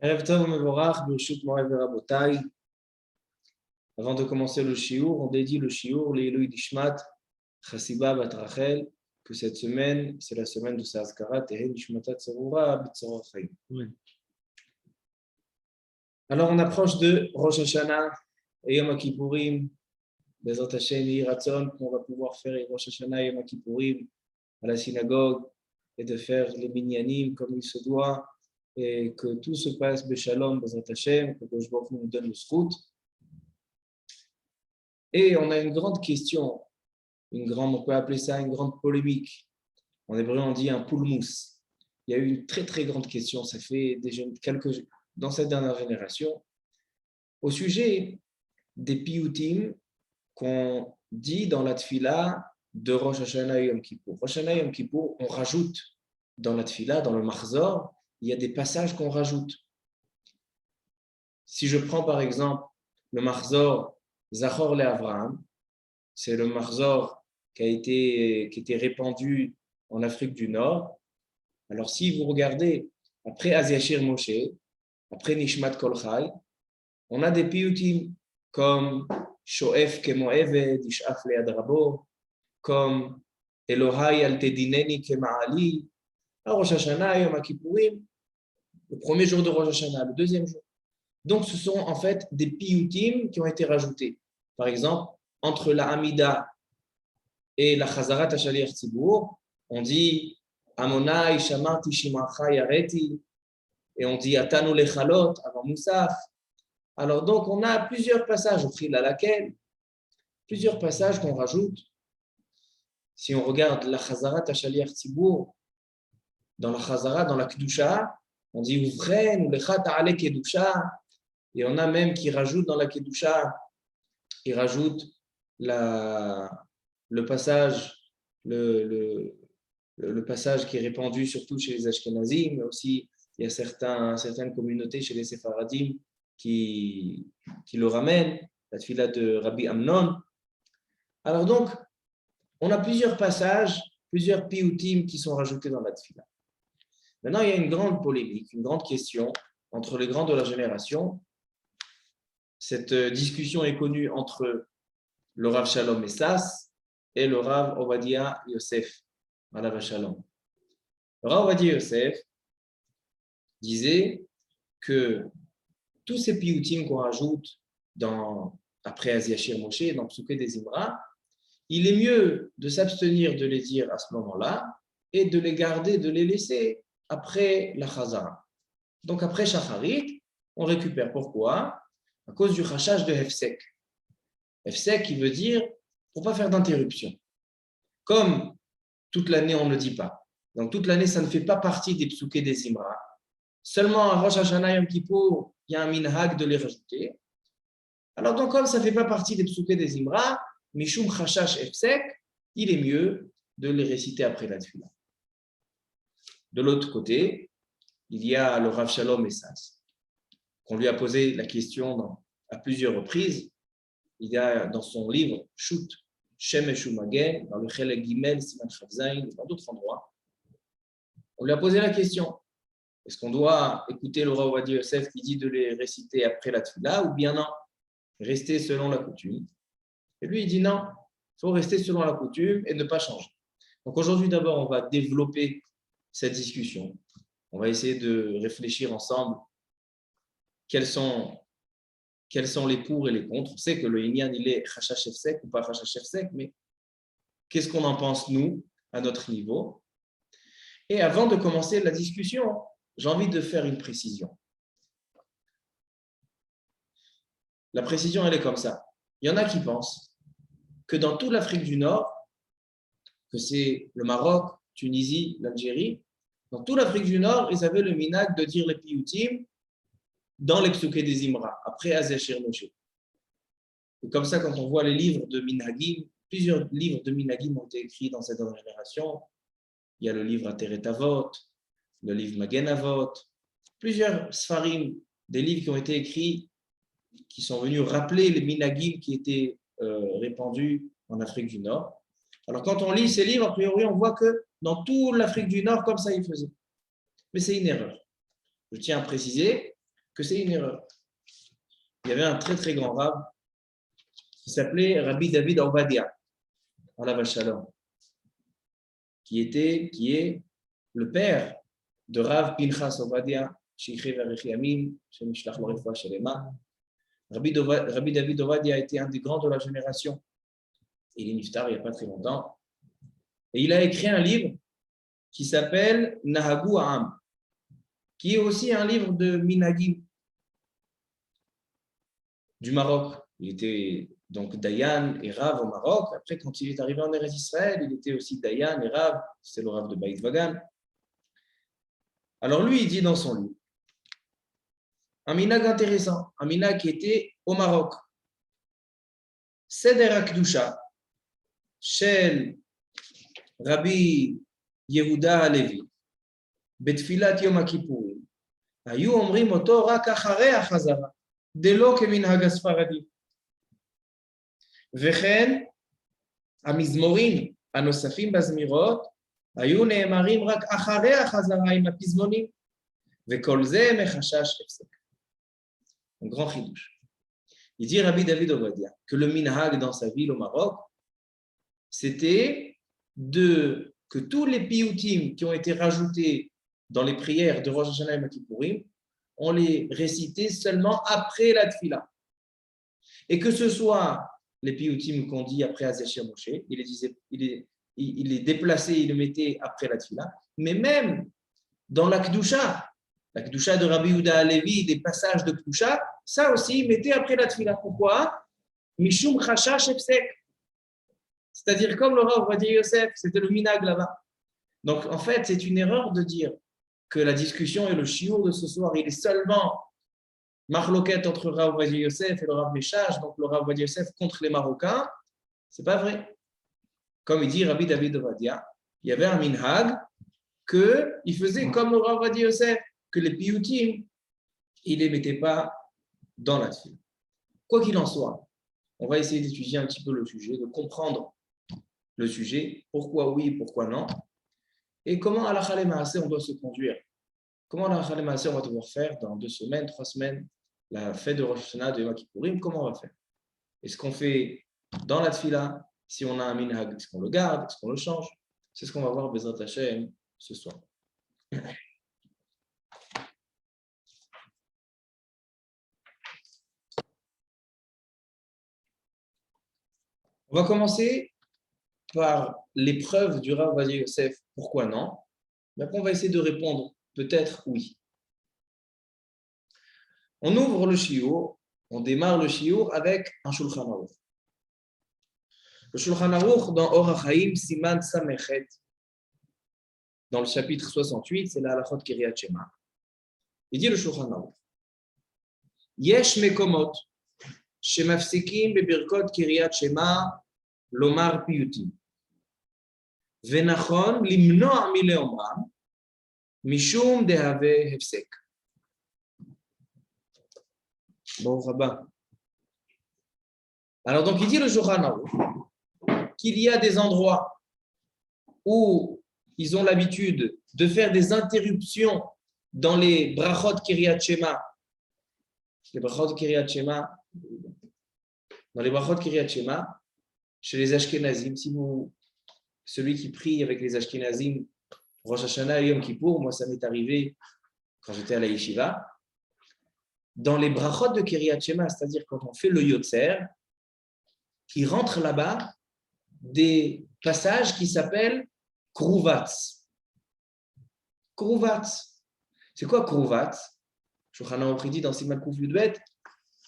Erev Tov Mevorach, Birshut Moray Verabotai. Avant de commencer le shiur, on dédie le shiur, l'Eloi Dishmat, Chassiba Bat Rachel, que cette semaine, c'est la semaine de sa Azkara, Tehen Nishmata Tzarura, B'Tzaror Chaim. Alors on approche de Rosh Hashanah et Yom Kippourim. Bezrat Hashem, Yiratzon, qu'on va pouvoir faire Rosh Hashanah et Yom Kippourim à la synagogue et de faire les minyanim comme il se doit, et que tout se passe Beshalom, Bezrat Hashem, que Kosh Baruch Hu nous donne le scout. Et on a une grande question, on peut appeler ça une grande polémique. En hébreu, on dit un poulmous. Il y a eu une très très grande question, ça fait déjà dans cette dernière génération, au sujet des piyutim qu'on dit dans la tfila de Rosh Hashanah et Yom Kippour. Rosh Hashanah et Yom Kippour, on rajoute dans la tfila, dans le Mahzor, il y a des passages qu'on rajoute. Si je prends par exemple le Mahzor Zachor le Avraham, c'est le Mahzor qui était répandu en Afrique du Nord. Alors si vous regardez, après Az-Yashir Moshe, après Nishmat Kol Chai, on a des piyutim comme Shoef Kemo Eved, Ishaf Le'ad Rabo, comme Elohai Al Tedineni Kema'ali, à Rosh Hashanah et Yom Kippourim, le premier jour de Rosh Hashanah, le deuxième jour. Donc ce sont en fait des piyutim qui ont été rajoutés. Par exemple, entre la Hamida et la Chazarat HaShaliach Tzibur, on dit Amonai Shamarti Shimacha Yareti, et on dit Atanu Lechalot avant Moussaf. Alors donc on a plusieurs passages au Chil à laquelle, plusieurs passages qu'on rajoute. Si on regarde la Chazarat HaShaliach Tzibur, dans la Chazarat, dans la Kedusha, on dit Uvren ou Lecha Ta'ale Kedusha, et on a même qui rajoute dans la Kedusha, qui rajoute le passage, le passage qui est répandu surtout chez les Ashkenazim, mais aussi il y a certaines communautés chez les Séfaradim qui le ramènent, la tfila de Rabbi Amnon. Alors donc, on a plusieurs passages, plusieurs piyutim qui sont rajoutés dans la tfila. Maintenant, il y a une grande polémique, une grande question entre les grands de la génération. Cette discussion est connue entre le Rav Shalom Essas et le Rav Ovadia Yosef, Alav Shalom. Le Rav Ovadia Yosef disait que tous ces piyutim qu'on rajoute après Az-Yashir Moshe, dans Psuké des Imra, il est mieux de s'abstenir de les dire à ce moment-là et de les garder, de les laisser après la Chazara. Donc après Shacharit, on récupère. Pourquoi? À cause du chashash de Hefsek. Hefsek qui veut dire pour ne pas faire d'interruption. Comme toute l'année on ne dit pas. Donc toute l'année ça ne fait pas partie des Psuké des Imra. Seulement à Rosh Hashanah Yom Kippour, il y a un minhag de les rajouter. Alors donc comme ça ne fait pas partie des Psuké des Imra, Mishum Chashash Hefsek, il est mieux de les réciter après la tefila. De l'autre côté, il y a le Rav Shalom Essas, qu'on lui a posé la question à plusieurs reprises. Il y a dans son livre Shoot, Shem et Shumagen, dans le Chelek Gimel, Siman Chavzaïn, dans d'autres endroits. On lui a posé la question. Est-ce qu'on doit écouter le Rav Ovadia Yosef qui dit de les réciter après la tefila ou bien non, rester selon la coutume? Et lui, il dit non, il faut rester selon la coutume et ne pas changer. Donc aujourd'hui, d'abord, on va développer cette discussion. On va essayer de réfléchir ensemble quels sont les pour et les contre. On sait que le Inyan, il est Chashash Hefsek ou pas Chashash Hefsek, mais qu'est-ce qu'on en pense, nous, à notre niveau? Et avant de commencer la discussion, j'ai envie de faire une précision. La précision, elle est comme ça. Il y en a qui pensent que dans toute l'Afrique du Nord, que c'est le Maroc, Tunisie, l'Algérie, dans toute l'Afrique du Nord, ils avaient le minhag de dire les piyutim dans les psuké des Imra, après Az-Yashir Moshe. Et comme ça, quand on voit les livres de minhagim, plusieurs livres de minhagim ont été écrits dans cette dernière génération. Il y a le livre Ateret Avot, le livre Magen Avot, plusieurs sfarim, des livres qui ont été écrits, qui sont venus rappeler les minhagim qui étaient répandus en Afrique du Nord. Alors quand on lit ces livres, a priori, on voit que dans toute l'Afrique du Nord, comme ça, ils faisaient. Mais c'est une erreur. Je tiens à préciser que c'est une erreur. Il y avait un très très grand rab qui s'appelait Rabbi David Ovadia, alav shalom, qui est le père de Rav Pinchas Ovadia, Sheikhei Verich Yamim, Shemishlach lo refoua shelema. Rabbi David Ovadia a été un des grands de la génération. Il est niftar il n'y a pas très longtemps. Et il a écrit un livre qui s'appelle Nahagu Ha'am, qui est aussi un livre de Minagim du Maroc. Il était donc Dayan et Rav au Maroc. Après, quand il est arrivé en Eretz Israël, il était aussi Dayan et Rav. C'est le Rav de Beit Vagan. Alors lui, il dit dans son livre un minag intéressant, un minag qui était au Maroc. Seder HaKdusha, Shel Rabbi Yehuda Halevi, בתפילת יום הכיפורים, היו אומרים אותו רק אחרי החזרה, דלא כמנהג הספרדים. וכן, המזמורים הנוספים בזמירות, היו נאמרים רק אחרי החזרה עם הפזמונים, וכל זה מחשש הפסק. Un grand chidouche. Il dit Rabbi David Ovadia que le minhag dans sa ville au Maroc, c'était que tous les piyutim qui ont été rajoutés dans les prières de Rosh Hashanah et Yom Kippourim, on les récitait seulement après la tfila. Et que ce soit les piyutim qu'on dit après Azeshir Moshe, il les déplaçait, il les mettait après la tfila, mais même dans la Kedusha de Rabbi Yehuda Halevi, des passages de Kedusha, ça aussi, il mettait après la tfila. Pourquoi? Mishum chashash efsek. C'est-à-dire comme le Rav Ovadia Yosef, c'était le minag là-bas. Donc en fait, c'est une erreur de dire que la discussion et le shiur de ce soir, il est seulement marloquette entre Rav Ovadia Yosef et le Rav Meshach, donc le Rav Ovadia Yosef contre les Marocains. C'est pas vrai. Comme il dit Rabbi David Ovadia, il y avait un minhag qu'il faisait comme le Rav Ovadia Yosef, que les piyutim, il ne les mettait pas dans la tfila. Quoi qu'il en soit, on va essayer d'étudier un petit peu le sujet, de comprendre le sujet, pourquoi oui, pourquoi non, et comment à la Chalem Maaseh on doit se conduire. Comment à la Chalem Maaseh on va devoir faire dans 2 semaines, 3 semaines, la fête de Rosh Hashanah, de Yom Kippourim, comment on va faire? Est-ce qu'on fait dans la tfila? Si on a un minhag, est-ce qu'on le garde? Est-ce qu'on le change? C'est ce qu'on va voir Bezrat Hashem ce soir. On va commencer par l'épreuve du Rav Ovadia Yosef, pourquoi non? Mais après, on va essayer de répondre, peut-être oui. On ouvre le shiur, on démarre le shiur avec un Shulchan Aruch. Le Shulchan Aruch dans Or HaChaim, Siman Samechet, dans le chapitre 68, c'est la halachot Kiryat Shema. Il dit le Shulchan Aruch, Yesh mekomot, shemafsikim bebirkot Kiryat Shema, lomar piyutim. ונכון למנוע מלאומרם משום דהווה הפסק. ברוך הבא. Alors donc il dit le Shulchan Aruch qu'il y a des endroits où ils ont l'habitude de faire des interruptions dans les brachot Kiryat Shema. Les brachot Kiryat Shema, dans les brachot Kiryat Shema, chez les Ashkenazim, celui qui prie avec les Ashkenazim, Rosh Hashanah et Yom Kippour, moi ça m'est arrivé quand j'étais à la Yeshiva, dans les brachot de Kiryat Shema, c'est-à-dire quand on fait le Yotzer, il rentre là-bas des passages qui s'appellent Kruvatz. Kruvatz. C'est quoi Kruvatz? Shulchan Aruch dit dans Siman Kuf Yudbet,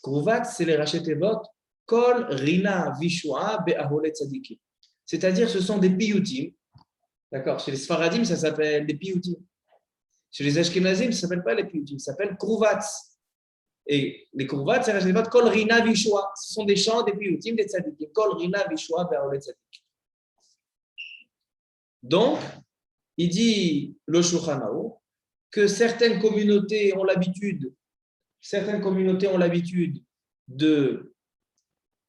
Kruvatz, c'est les Raché Tevot, Kol Rina Vishua Be'aholet Tzadikim. C'est-à-dire, ce sont des piyutim. D'accord? Chez les Sfaradim, ça s'appelle des piyutim. Chez les Ashkenazim, ça ne s'appelle pas les piyutim, ça s'appelle Kruvatz. Et les Kruvatz, c'est la Kol Rina Vishua. Ce sont des chants des piyutim, des tzadikim. Kol Rina Vishua Be'aholet Tzadikim. Donc, il dit le Shulchan Aruch que certaines communautés ont l'habitude de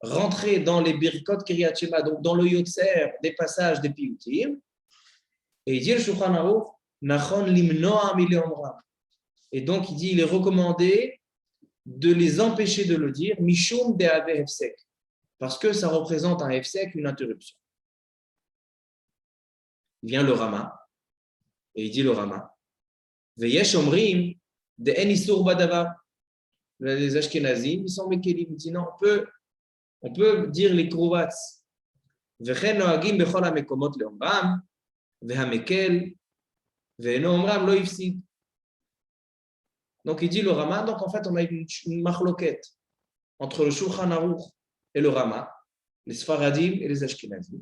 rentrer dans les birkot Kiryat Shema, donc dans le Yotzer, des passages des piyutim, et il dit le Shulchan Aruch, nachon limnoa mileomram. Et donc il dit, il est recommandé de les empêcher de le dire, mishum de'ave hefsek, parce que ça représente un hefsek, une interruption. Il vient le Rama, et il dit le Rama, veyesh omrim de'en isur badavar. Les Ashkenazim, ils sont mékélim, ils disent non, on peut dire les krovats, וכן נוהגים בכל המקומות לאומרם, והמקל, ואינו אומרם לא הפסיד. Donc il dit le Rama, donc en fait on a une marloquette entre le Shulchan Aruch et le Rama, les Sfaradim et les Ashkenazim,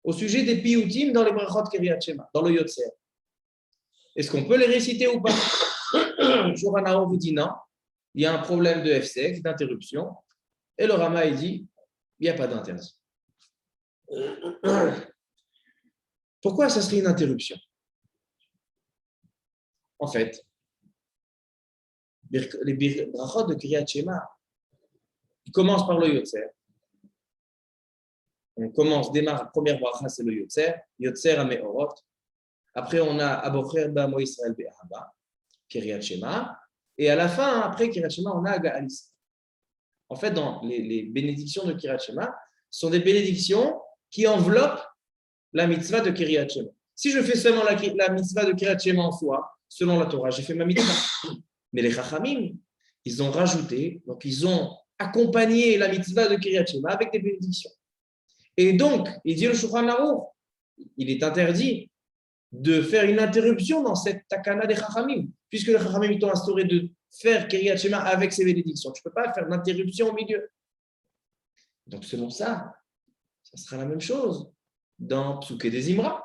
au sujet des piyutim dans les brachot Kiryat Shema, dans le Yotzer. Est-ce qu'on peut les réciter ou pas? Le Shulchan Aruch vous dit non, il y a un problème de hefsek, d'interruption, et le Rama il dit il n'y a pas d'interdit. Pourquoi ça serait une interruption? En fait, les brachot de Kiryat Shema, ils commencent par le Yotzer. On démarre, la première bracha, c'est le Yotzer, Yotzer à Me'orot. Après, on a Abocher Ba'amo Israël Be'ahava, Kiryat Shema. Et à la fin, après Kiryat Shema, on a Ga'alis. En fait, dans les bénédictions de Kiryat Shema, ce sont des bénédictions qui enveloppent la mitzvah de Kiryat Shema. Si je fais seulement la mitzvah de Kiryat Shema en soi, selon la Torah, j'ai fait ma mitzvah. Mais les Chachamim, ils ont rajouté, donc ils ont accompagné la mitzvah de Kiryat Shema avec des bénédictions. Et donc, il dit le Shulchan Aruch, il est interdit de faire une interruption dans cette takana des Chachamim, puisque les Chachamim t'ont instauré de faire Kiryat Shema avec ses bénédictions. Tu ne peux pas faire d'interruption au milieu. Donc, selon ça, ça sera la même chose dans Psuké des Imra.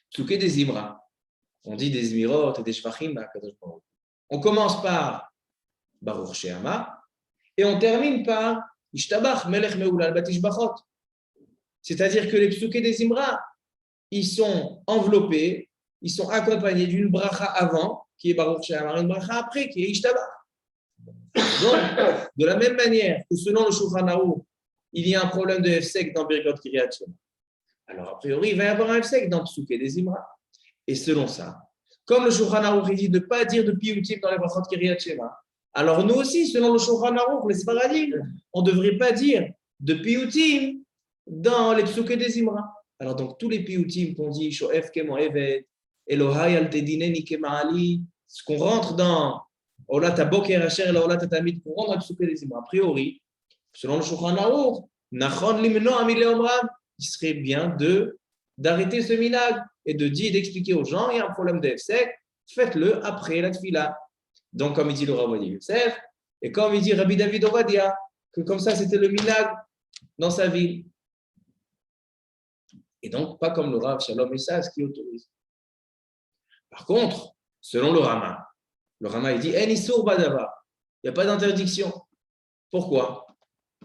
Psuké des Imra. On dit des Zmirot et des Shvachim. On commence par Baruch She'ama et on termine par Ishtabach Melech Meulal Batishbachot. C'est-à-dire que les Psuké des Imra, ils sont enveloppés, ils sont accompagnés d'une bracha avant, qui est Baruch She'ama, une bracha après, qui est Ishtabach. Donc, de la même manière que selon le Shulchan Aruch, il y a un problème de hefsek dans Birkot Kiryat Shema. Alors, a priori, il va y avoir un hefsek dans Psuké des Imra. Et selon ça, comme le Shulchan Aruch dit de ne pas dire de piyutim dans les brachot Kiryat Shema, alors nous aussi, selon le Shulchan Aruch, les Sfaradim, on ne devrait pas dire de piyutim dans les Psuké des Imra. Alors donc, tous les piyutim qu'on dit, Shoef Kemo Eved, Elohai al Tedineni Kema'ali, ce qu'on rentre dans Olat Aboker Asher, Olat Atamid, qu'on rentre dans les Psuké des Imra, a priori, selon le Shulchan Aruch, Nachon Limno Amile Omram, il serait bien d'arrêter ce minag et d'expliquer aux gens, il y a un problème de hefsek, faites-le après la tfila. Donc, comme il dit le Rav Ovadia Yosef, et comme il dit Rabbi David Ovadia, que comme ça, c'était le minag dans sa ville. Et donc, pas comme le Rav Shalom Essas qui autorise. Par contre, selon le Rama, il dit, En isur badava, il n'y a pas d'interdiction. Pourquoi?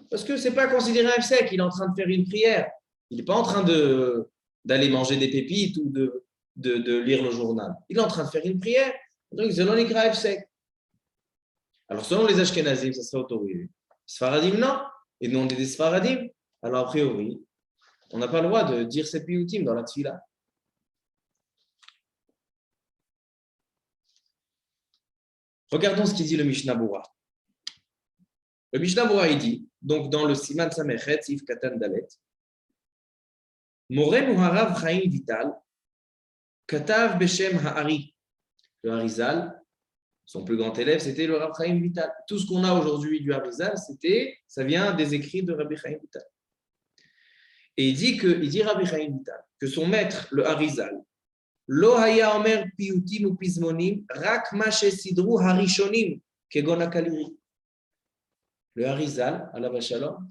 Parce que ce n'est pas considéré un hefsek, il est en train de faire une prière. Il n'est pas en train d'aller manger des pépites ou de lire le journal. Il est en train de faire une prière. Donc, selon les grave sec. Alors, selon les Ashkenazim, ça serait autorisé. Sfaradim, non. Et nous, on est des Sfaradim. Alors, a priori, on n'a pas le droit de dire ces piyutim dans la tfila. Regardons ce qu'il dit le Mishnah Bura. Le Mishnah Bura, il dit, donc dans le Siman Samechet, Sif Katan Dalet, Morenu Harav Chaim Vital, Katav Beshem Ha'ari. Le Harizal, son plus grand élève, c'était le Rav Chaim Vital. Tout ce qu'on a aujourd'hui du Harizal, ça vient des écrits de Rabbi Chaim Vital. Et il dit Rabbi Chaim Vital, que son maître, le Harizal, Lo haya omer piyutim ou pismonim, rak ma shesidru harishonim, kegon hakaliri. Le Harizal, alav shalom,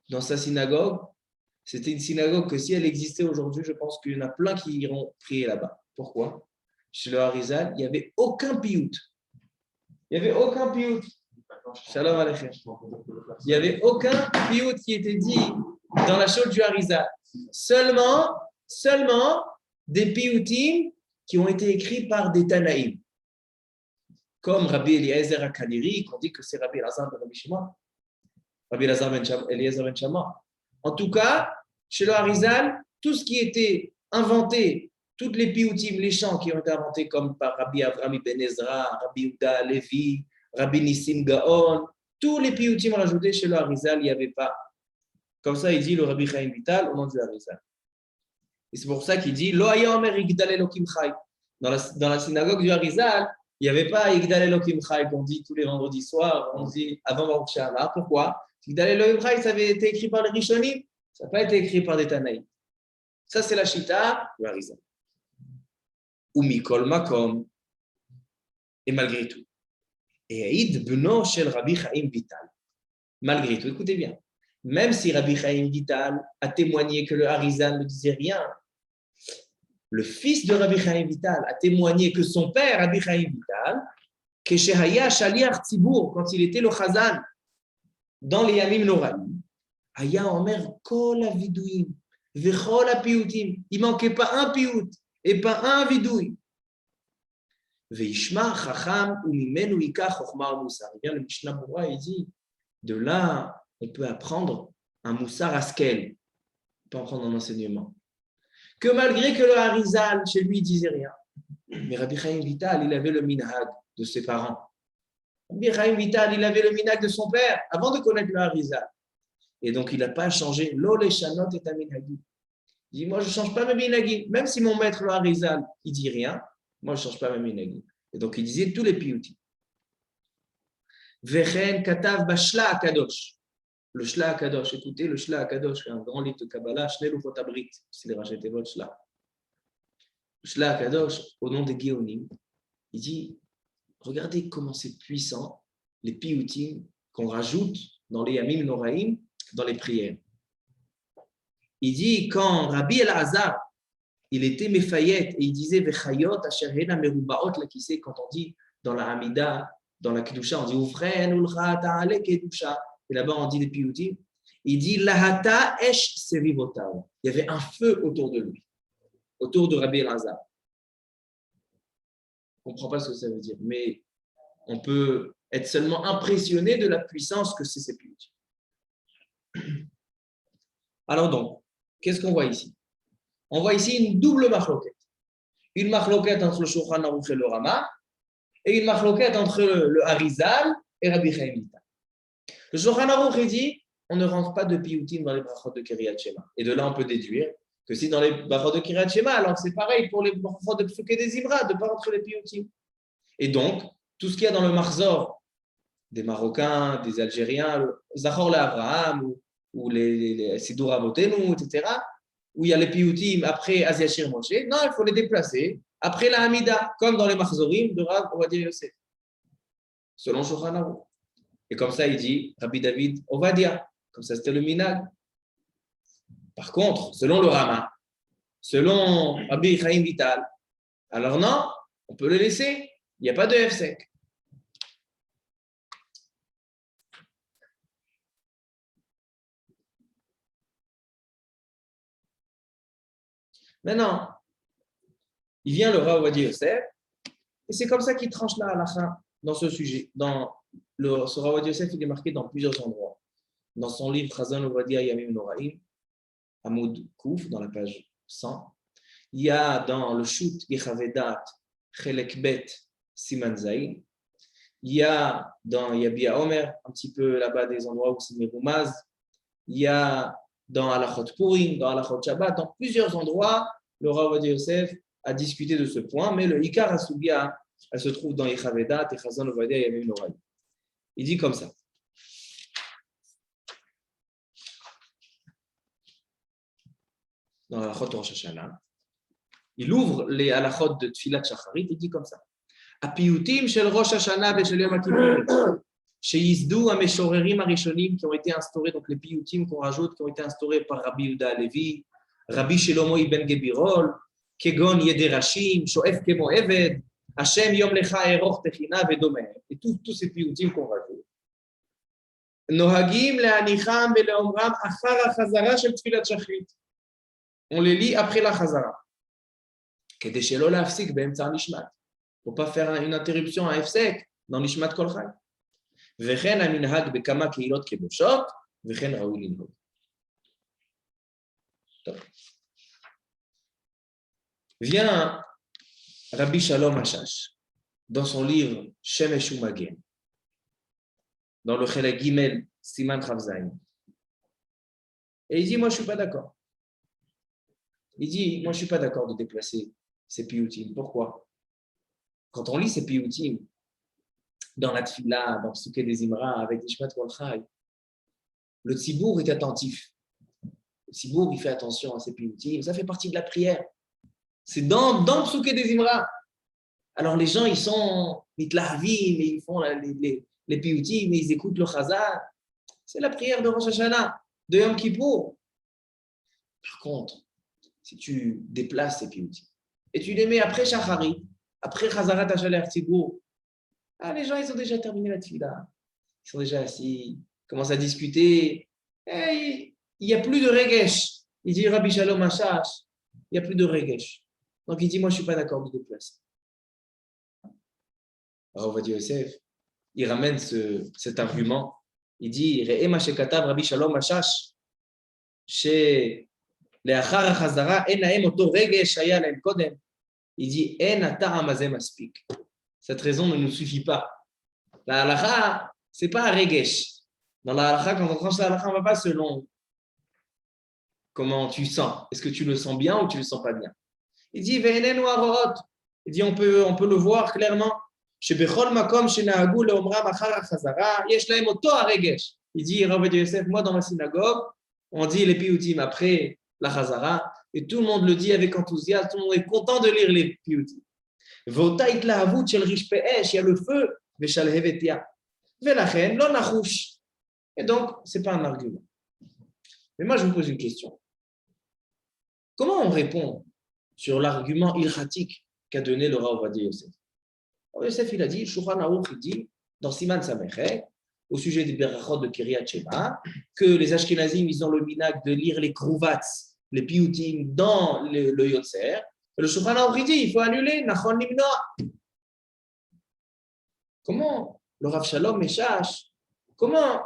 dans sa synagogue, c'était une synagogue que si elle existait aujourd'hui, je pense qu'il y en a plein qui iront prier là-bas. Pourquoi? Chez le Harizal, il n'y avait aucun piyut. Il n'y avait aucun piyut. Shalom aleichem. Il n'y avait aucun piyut qui était dit dans la chôle du Harizal. Seulement des piyutim qui ont été écrits par des Tanaïm. Comme Rabbi Eliezer HaKaniri, qu'on dit que c'est Rabbi Elazar ben Rabbi Shema. Rabbi Eliezer ben Shama. En tout cas, chez le Harizal, tout ce qui était inventé, toutes les piyutim, les chants qui ont été inventés comme par Rabbi Avrami Ben Ezra, Rabbi Yehuda Levi, Rabbi Nissim Gaon, tous les piyutim rajoutés chez le Harizal, il n'y avait pas. Comme ça, il dit le Rabbi Chaim Vital au nom du Harizal. Et c'est pour ça qu'il dit Lo haya omer Yigdal Elokim Chai. Dans la synagogue du Harizal, il n'y avait pas Yigdal Elokim Chai qu'on dit tous les vendredis soirs, on dit avant Baruch She'amar. Pourquoi? Yigdal Elokim Chai, ça avait été écrit par les Rishonim, ça n'a pas été écrit par des Tanaïs. Ça, c'est la Shita du Harizal. Ou Mikol Makom. Et malgré tout. Et Aïd Beno Shel Rabbi Chaim Vital. Malgré tout, écoutez bien. Même si Rabbi Chaim Vital a témoigné que le Harizal ne disait rien, le fils de Rabbi Chaim Vital a témoigné que son père, Rabbi Chaim Vital, Keshehaya Shaliach Tzibour, quand il était le Chazan dans les Yamim Noraim, Aya Omer Kol Avidouim, Vechol Apiyutim, il ne manquait pas un piyut et pas un vidouim. Veishma Chacham Umimenu Ika Chochma Moussar. Et bien le Mishnah Bura, il dit, de là, on peut apprendre un Moussar Askel, on peut apprendre un enseignement. Que malgré que le Harizal, chez lui, il ne disait rien, mais Rabbi Chaim Vital, il avait le minhag de ses parents. Rabbi Chaim Vital, il avait le minhag de son père, avant de connaître le Harizal. Et donc, il n'a pas changé. Lo le shanot et minhagi. Il dit, moi, je ne change pas mes minhagi. Même si mon maître, le Harizal, il ne dit rien, moi, je ne change pas mes minhagi. Et donc, il disait tous les piyutim. Vechen katav bashla akadosh. Le Shla Akadosh, écoutez, le Shla Akadosh, un grand livre de Kabbalah, Shnei Luchot Abrit, c'est les rachetés votre Shla. Le Shla Akadosh, au nom des Géonim, il dit, regardez comment c'est puissant, les piyutim qu'on rajoute dans les Yamim Noraim, dans les prières. Il dit, quand Rabbi El-Hazar, il était Mefayet, et il disait, Vechayot, Asher Hena Merubaot, là qui c'est, quand on dit dans la Hamida, dans la Kedusha, on dit, Ufren, Ulcha, Ta'ale, Kedusha. Et là-bas, on dit les piyutim. Il dit Lahata esh serivotav. Il y avait un feu autour de lui, autour de Rabbi El-Hazar. On ne comprend pas ce que ça veut dire, mais on peut être seulement impressionné de la puissance que c'est ces piyutim. Alors donc, qu'est-ce qu'on voit ici? On voit ici une double machloket. Une machloket entre le Shulchan Aruch et le Rama, et une machloket entre le Harizal et Rabbi Chaim Vital. Le Shulchan Aruch dit, on ne rentre pas de piyutim dans les brachot de Kiryat Shema. Et de là, on peut déduire que si dans les brachot de Kiryat Shema, alors c'est pareil pour les brachot de Psuké des Zimra, de ne pas rentrer les piyutim. Et donc, tout ce qu'il y a dans le Marzor, des Marocains, des Algériens, le Zachor l'Abraham, ou les Sidour Avotenu, etc., où il y a les piyutim après Asia Shir Moshe, non, il faut les déplacer après la Hamida, comme dans les Marzorim de Rav Ovadia Yosef, selon Shulchan Aruch. Et comme ça, il dit Rabbi David Ovadia. Comme ça, c'était le minag. Par contre, selon le Rama, selon Rabbi Chaim Vital, alors non, on peut le laisser. Il n'y a pas de F-sec. Maintenant, il vient le Rav Ovadia Yosef, et c'est comme ça qu'il tranche la halakha dans ce sujet. Ce Rav Ovadia Yosef, il est marqué dans plusieurs endroits. Dans son livre Chazon Ovadia Yamim Noraim, Hamoud Kouf, dans la page 100. Il y a dans le Shut Yechavedat Chelek Bet Siman Zayin. Il y a dans Yabia Omer, un petit peu là-bas des endroits où c'est Meroumaz. Il y a dans Alachot Purim, dans Alachot Shabbat, dans plusieurs endroits, le Rav Ovadia Yosef a discuté de ce point, mais le Ikar HaSugya, elle se trouve dans Yechavedat et Chazon Ovadia Yamim Noraim. Il dit comme ça. Dans Alachot Rosh Hashanah, il ouvre les halachot de Tfilat Shacharit, il dit comme ça. Apiyutim shel Rosh Hashanah ve shel Yom HaKippurim, sheyizdu hameshorerim harishonim, qui ont été instaurés, donc les piyutim qu'on rajoute, qui ont été instaurés par Rabbi Yehuda Halevi, Rabbi Shlomo Ibn Gebirol, Kegon Yederashim, Shoef Kemo Eved, Hashem Yom Lecha Eroch Techina Vedomeh, et tous ces piyutim qu'on rajoute. Nohagim le'anicham ve le'omram achar hachazara shel Tfilat Shacharit. On les lit après la Chazara. Il ne faut pas faire une interruption à F-sec dans l'Ishmat Kol Chai. Vechen aminhag bekama keilot kedoshot, vechen raoul linhog. Vient Rabbi Shalom Hashash dans son livre Shemesh Umagen. dans le Chelek Gimel, Siman Chavzaïn. Et il dit, moi, je ne suis pas d'accord. Il dit, moi, je ne suis pas d'accord de déplacer ces piyutim. Pourquoi? Quand on lit ces piyutim, dans la Tfila, dans le Souké des Imra, avec Nishmat Walchai, le Tzibour est attentif. Le Tzibour, il fait attention à ces piyutim. Ça fait partie de la prière. C'est dans le Souké des Imra. Alors, les gens, ils sont mitlahavim, et ils font les piyutim, mais ils écoutent le Chazal. C'est la prière de Rosh Hashanah, de Yom Kippour. Par contre, si tu déplaces ces piyutim et tu les mets après Shachari, après Chazarat Hashaler Tzibour, les gens, ils ont déjà terminé la tefila. Ils sont déjà assis, ils commencent à discuter. Et il n'y a plus de regesh. Il dit Rabbi Shalom Hashash, il n'y a plus de regesh. Donc il dit, moi, je ne suis pas d'accord de déplacer. Alors, on va dire Yosef, il ramène cet argument. Il dit, Re'ema shekatav Rabbi Shalom Hashash, chez לאחר החזרה, אין להם אותו רגש שהיה להם קודם. Il dit, אין הטעם הזה מספיק. Cette raison ne nous suffit pas. La halakha, ce n'est pas un regesh. Dans la halakha, quand on tranche la halakha, on ne va pas selon comment tu sens. Est-ce que tu le sens bien ou tu ne le sens pas bien? Il dit, ve'enenu aroot. Il dit, on peut le voir clairement. שבכל מקום שנהגו לאומרם אחר החזרה, יש להם אותו הרגש. Il dit, Rav Yosef, moi dans ma synagogue, on dit les piyutim après la chazara, et tout le monde le dit avec enthousiasme, tout le monde est content de lire les piyutim. Vota itlahavut shel rish pe'esh, il y a le feu, veshalhevetia. Velachen, lo nachush. Et donc, ce n'est pas un argument. Mais moi, je vous pose une question. Comment on répond sur l'argument ilchatique qu'a donné le Rav Yosef? Yosef, il a dit, Shulchan Aruch, il dit, dans Siman Samechet, au sujet des berachot de Kiryat Shema, que les Ashkenazim, ils ont le minhag de lire les krouvats, les piyutim dans le Yotzer. Et le Shulchan Aruch, il dit, il faut annuler, nachon limnoa. Comment le Rav Shalom Meshash, comment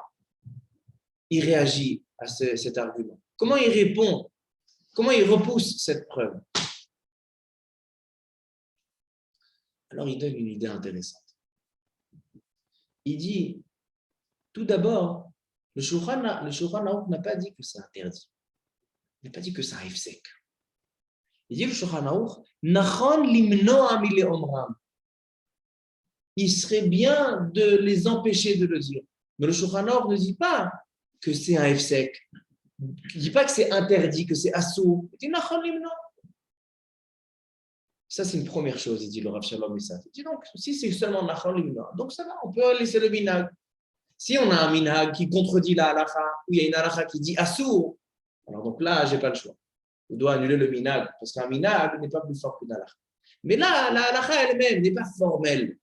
il réagit à cet argument? Comment il répond? Comment il repousse cette preuve? Alors, il donne une idée intéressante. Il dit, tout d'abord, le Shulchan Aruch n'a pas dit que c'est interdit. Il n'a pas dit que c'est un hefsek. Il dit, le Shulchan Aruch, nachon limnoa mile omram. Il serait bien de les empêcher de le dire. Mais le Shulchan Aruch ne dit pas que c'est un hefsek. Il ne dit pas que c'est interdit, que c'est assourd. Il dit, nachon limnoa. Ça, c'est une première chose, il dit le Rav Shalom Mesaf. Il dit donc, si c'est seulement nachon limnoa, donc ça va, on peut laisser le minhag. Si on a un minhag qui contredit la halakha, ou il y a une halakha qui dit assour, alors donc là, je n'ai pas le choix. Je dois annuler le minhag, parce qu'un minhag n'est pas plus fort qu'une halakha. Mais là, la halakha elle-même n'est pas formelle.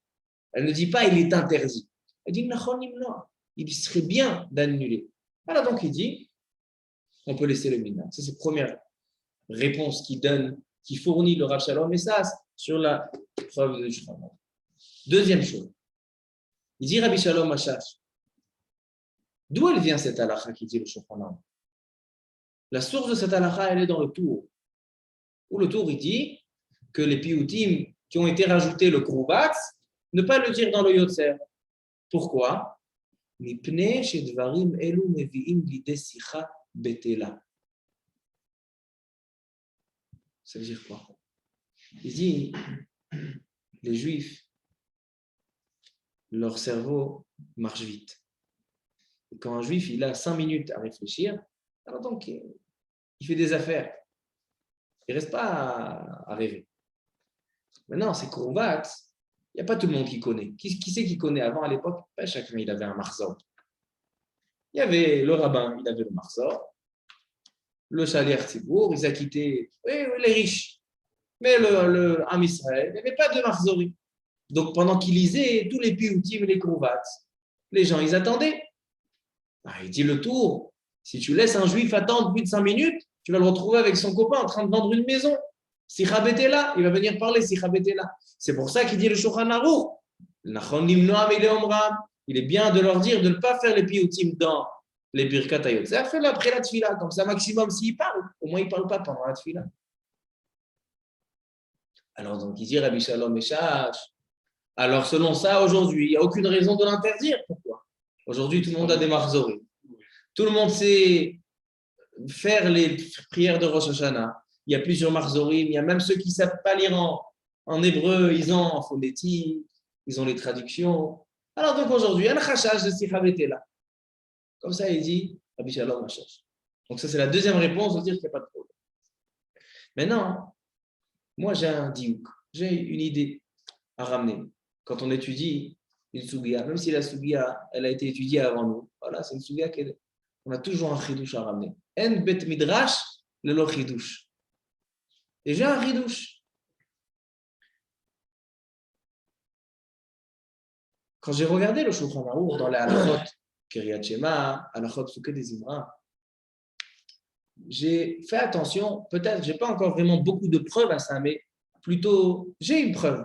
Elle ne dit pas il est interdit. Elle dit nachon limnoa. Il serait bien d'annuler. Alors donc il dit, on peut laisser le minhag. C'est la première réponse qu'il donne, qui fournit le Rav Shalom Mesaf sur la preuve de Shulchan Aruch. Deuxième chose, il dit Rabbi Shalom Hashash, d'où elle vient cette halakha qui dit le Shulchan Aruch? La source de cette halakha, elle est dans le Tour. Où le Tour, il dit que les piyutim qui ont été rajoutés le kruvatz, ne pas le dire dans le Yotzer. Pourquoi? Mipnei shedvarim elu mevi'im lidei sicha betela. Ça veut dire quoi? Il dit, les Juifs, leur cerveau marche vite. Et quand un Juif il a 5 minutes à réfléchir, alors donc il fait des affaires. Il ne reste pas à rêver. Maintenant, ces Krouvat, il n'y a pas tout le monde qui connaît. Qui c'est qui connaît? Avant, à l'époque, pas chacun il avait un marzor. Il y avait le rabbin, il avait le marzor. Le Shaliach Tzibour, ils acquittaient les riches. Mais le Am Israël, il n'y avait pas de marzori. Donc, pendant qu'il lisait tous les piyutim et les Krouvat, les gens, ils attendaient. Il dit le Tour. Si tu laisses un juif attendre plus de 5 minutes, tu vas le retrouver avec son copain en train de vendre une maison. Si Chabet est là, il va venir parler si Chabet est là. C'est pour ça qu'il dit le Shulchan Aruch. Il est bien de leur dire de ne pas faire les piyutim dans les birkat hayotzer. Fais-le après la tefila. Comme ça, maximum, s'il parle, au moins il ne parle pas pendant la tefila. Alors, donc, il dit Rabbi Shalom Meshash. Alors, selon ça, aujourd'hui, il n'y a aucune raison de l'interdire. Pourquoi? Aujourd'hui, tout le monde a des marzorim. Tout le monde sait faire les prières de Rosh Hashanah. Il y a plusieurs marzorim. Il y a même ceux qui ne savent pas lire en hébreu. Ils ont en phonétique. Ils ont les traductions. Alors donc aujourd'hui, un chachach de Sikha Betela. Comme ça, il dit Rabbi Shalom Hachash. Donc ça, c'est la deuxième réponse de dire qu'il n'y a pas de problème. Maintenant, moi, j'ai un diouk. J'ai une idée à ramener. Quand on étudie une sugia, même si la sugia, elle a été étudiée avant nous, voilà, c'est une sugia qu'on a toujours un chidouche à ramener. En bet midrash, le lo chidouche. Et j'ai un chidouche. Quand j'ai regardé le Shulchan Aruch dans les halachot, Kiryat Shema, halachot Psuke des Imra, j'ai fait attention, peut-être, je n'ai pas encore vraiment beaucoup de preuves à ça, mais plutôt, j'ai une preuve.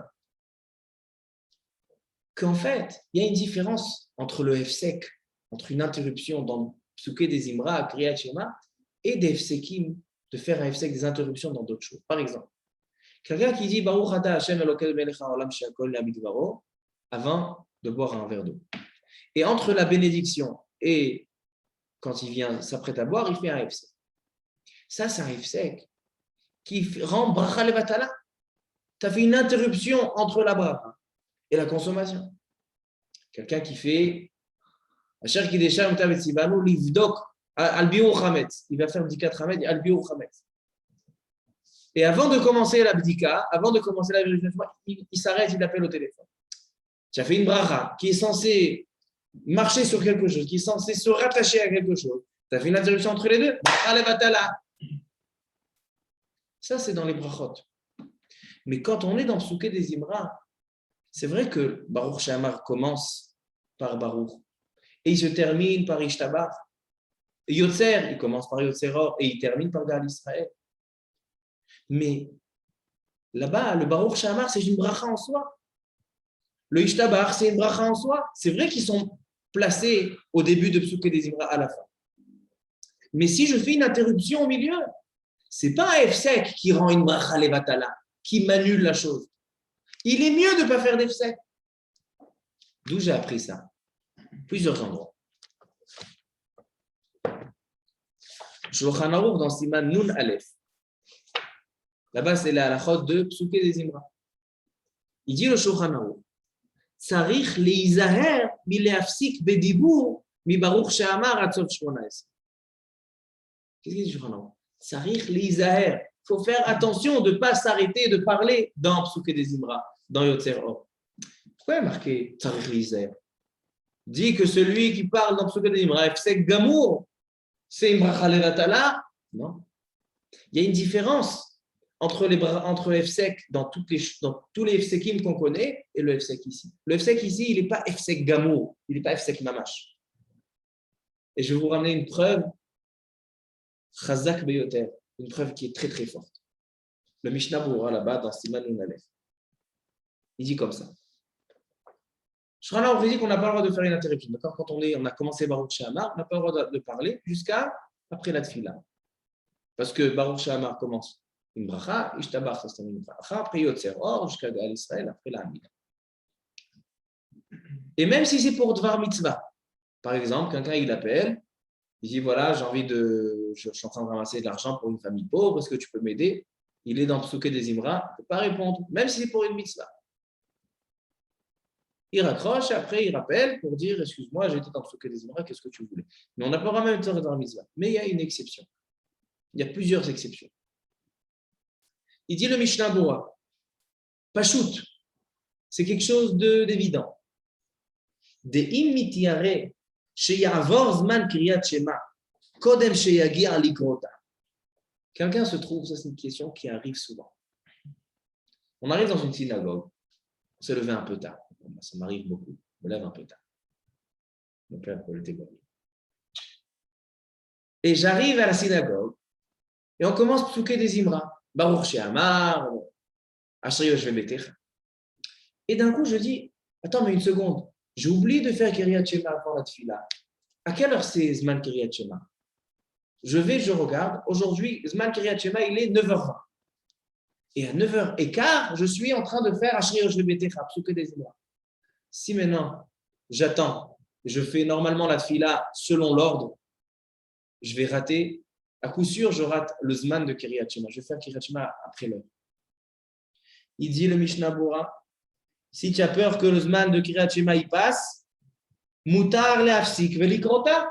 Qu'en fait, il y a une différence entre le hefsek, entre une interruption dans Psuke des Imra, Kiryat Shema, et des hefsekim, de faire un hefsek, des interruptions dans d'autres choses. Par exemple, quelqu'un qui dit Baruch Ata Hashem Elokel Melech HaOlam She'akol Na'amidvaro, avant de boire un verre d'eau. Et entre la bénédiction et quand il vient s'apprête à boire, il fait un hefsek. Ça, c'est un hefsek qui rend bracha levatala. Tu as fait une interruption entre la bracha et la consommation. Quelqu'un qui fait Asher Kidesha Mutavet Sivanu Livdok Albiou Chametz. Il va faire Bdika Chametz et Albiou Chametz. Et avant de commencer la Bdika, avant de commencer la vérification, il s'arrête, il appelle au téléphone. Tu as fait une bracha qui est censée marcher sur quelque chose, qui est censée se rattacher à quelque chose. Tu as fait une interruption entre les deux. Bracha levatala. Ça, c'est dans les brachot. Mais quand on est dans Psuke des Imra, c'est vrai que Baruch She'amar commence par Baruch et il se termine par Ishtabar. Yotzer, il commence par Yotzeror et il termine par Gal Israël. Mais là-bas, le Baruch She'amar, c'est une bracha en soi. Le Ishtabar, c'est une bracha en soi. C'est vrai qu'ils sont placés au début de Psuke des Imra à la fin. Mais si je fais une interruption au milieu, ce n'est pas un hefsek qui rend une bracha levatala, qui m'annule la chose. Il est mieux de ne pas faire d'efsek. D'où j'ai appris ça? Plusieurs endroits. Shulchan Aruch dans Siman Nun Aleph. Là-bas, c'est la halachot de Psuke des Imra. Il dit le Shulchan Aruch, Tzarich leizaher mileafsik bedibur mi Baruch She'amar ad sof 18. Qu'est-ce qu'il dit Shulchan Aruch? Tzarich leizaher. Il faut faire attention de ne pas s'arrêter de parler dans Psuke des Imra, dans Yotzer Or. Pourquoi il y a marqué Tzarich leizaher? Dit que celui qui parle dans Psuke des Imra, c'est Gamour, c'est une bracha levatala. Non. Il y a une différence entre le Efsek dans tous les Efsekim qu'on connaît et le Efsek ici. Le Efsek ici, il n'est pas Efsek Gamour, il n'est pas Efsek Mamash. Et je vais vous ramener une preuve, Chazak Beyoter, une preuve qui est très très forte. Le Mishnah Berurah là-bas dans Siman Nun Aleph. Il dit comme ça. Shulchan Aruch dit qu'on n'a pas le droit de faire une interruption. D'accord? Quand on a commencé Baruch She'amar, on n'a pas le droit de parler jusqu'à après la tfila. Parce que Baruch She'amar commence une bracha, Ishtabar, ça se termine une bracha, après Yotzer Or, jusqu'à Gal Israël, après la Hamida. Et même si c'est pour Dvar Mitzvah, par exemple, quelqu'un il appelle, il dit voilà, je suis en train de ramasser de l'argent pour une famille pauvre, est-ce que tu peux m'aider? Il est dans Psuke des Imra, il ne peut pas répondre, même si c'est pour une mitzvah. Il raccroche et après il rappelle pour dire excuse-moi, j'étais dans Psuke des Imra, qu'est-ce que tu voulais? Mais on n'a pas vraiment le temps dans la mitzvah. Mais il y a une exception. Il y a plusieurs exceptions. Il dit le Mishnah Berurah, Pashut, c'est quelque chose d'évident. De imitiare sheyavor zman kriyat shema kodem sheyagi alikrota. Quelqu'un se trouve, ça c'est une question qui arrive souvent. On arrive dans une synagogue, on s'est levé un peu tard. Ça m'arrive beaucoup, je me lève un peu tard. Mon père peut le témoigner. Et j'arrive à la synagogue et on commence Psuke des Imra. Baruch She'amar, Asher Yoshve Betecha. Et d'un coup, je dis, attends, mais une seconde, j'ai oublié de faire Kiryat Shema avant la Tfila. À quelle heure c'est Zman Kiryat Shema? Je regarde, aujourd'hui, Zman Kiryat Shema, il est 9h20. Et à 9h15, je suis en train de faire Asher Yoshve Betecha, Psuke des Imra. Si maintenant, j'attends je fais normalement la tfila selon l'ordre, je vais rater, à coup sûr, je rate le zman de Kiryat Shema. Je vais faire Kiryat Shema après l'heure. Il dit le Mishnah Bora, si tu as peur que le zman de Kiryat Shema y passe, mutar le'afsik velikrota,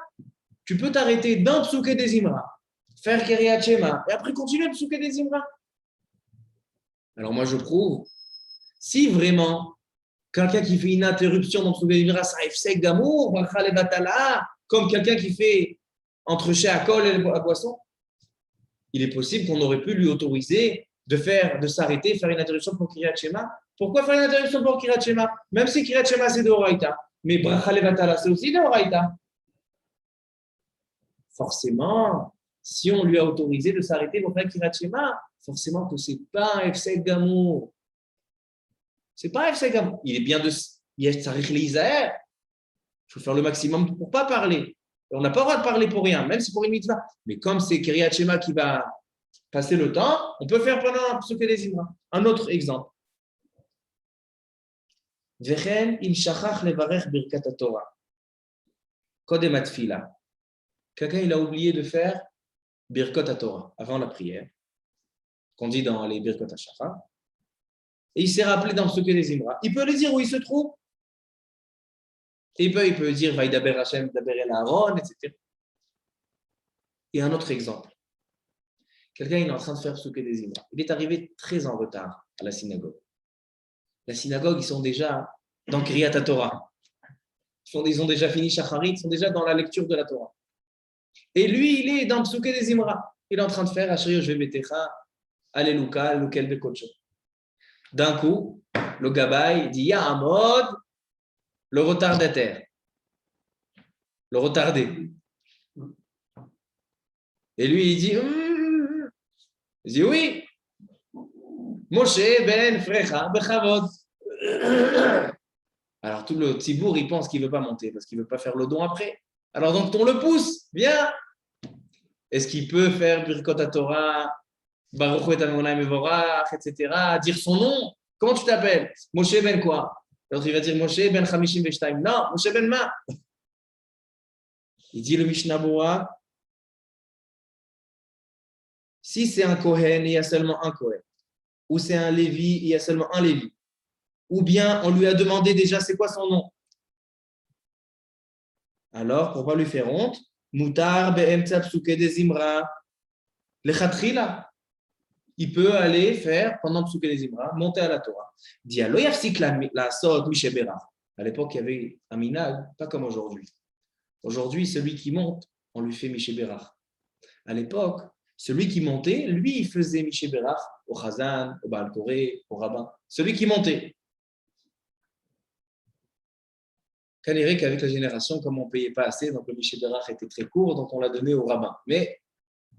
tu peux t'arrêter dans Psuké des Imra, faire Kiryat Shema, et après continuer Psuké des Imra. Alors moi je prouve, si vraiment quelqu'un qui fait une interruption dans Psuké des Imra, ça ifsek gamour, comme quelqu'un qui fait entre Sheakol et la boisson, il est possible qu'on aurait pu lui autoriser de s'arrêter, faire une interruption pour Kiryat Shema. Pourquoi faire une interruption pour Kiryat Shema? Même si Kiryat Shema c'est de Horaïta, mais Bracha Levatala c'est aussi de Horaïta. Forcément, si on lui a autorisé de s'arrêter pour faire Kiryat Shema, forcément que c'est pas un Efsek Gamour. C'est pas un Efsek Gamour. Il est bien de Tzarich Leizaher. Il faut faire le maximum pour ne pas parler. On n'a pas le droit de parler pour rien, même si pour une mitzvah. Mais comme c'est Kiryat Shema qui va passer le temps, on peut faire pendant un Psuké des Imra. Un autre exemple. Vechen il shachach levarech birkat haTorah. Kodem hatfila. Quelqu'un il a oublié de faire birkat haTorah avant la prière, qu'on dit dans les birkat hashachar. Et il s'est rappelé dans Psuké des Imra. Il peut le dire où il se trouve. Et il peut dire Vaïdaber Hashem, Daber el Aaron, etc. Et un autre exemple. Quelqu'un il est en train de faire Psuké des Imra. Il est arrivé très en retard à la synagogue. La synagogue, ils sont déjà dans Kriyat HaTorah. Ils ont déjà fini Shacharit, ils sont déjà dans la lecture de la Torah. Et lui, il est dans Psuké des Imra. Il est en train de faire Asher Yoshve Betecha, Alléluia, Lukel Bekocho. D'un coup, le Gabaï dit Ya'amod, le retardataire, le retardé. Et lui, il dit oui, Moshe ben Frecha bechavod. Alors tout le tzibour, il pense qu'il ne veut pas monter parce qu'il ne veut pas faire le don après. Alors donc on le pousse, viens. Est-ce qu'il peut faire Birkot HaTorah, Baruch et Adonai Mevorach, etc., dire son nom? Comment tu t'appelles? Moshe ben quoi? Alors il va dire Moshe ben Chamishim Veshtaim. Non, Moshe ben Ma. Il dit le Mishnah Bora, si c'est un Kohen, il y a seulement un Kohen. Ou c'est un Lévi, il y a seulement un Lévi. Ou bien on lui a demandé déjà c'est quoi son nom. Alors, pour ne pas lui faire honte, Mutar be'emtza psuke des Imra, lechatchila. Il peut aller faire, pendant psuke des Imra, monter à la Torah. Dia lo yafsik la sot misheberach. À l'époque, il y avait un minag, pas comme aujourd'hui. Aujourd'hui, celui qui monte, on lui fait misheberach. À l'époque, celui qui montait, lui, il faisait misheberach au chazan, au baal koré, au rabbin. Celui qui montait. Qu'avec la génération, comme on ne payait pas assez, donc le misheberach était très court, donc on l'a donné au rabbin. Mais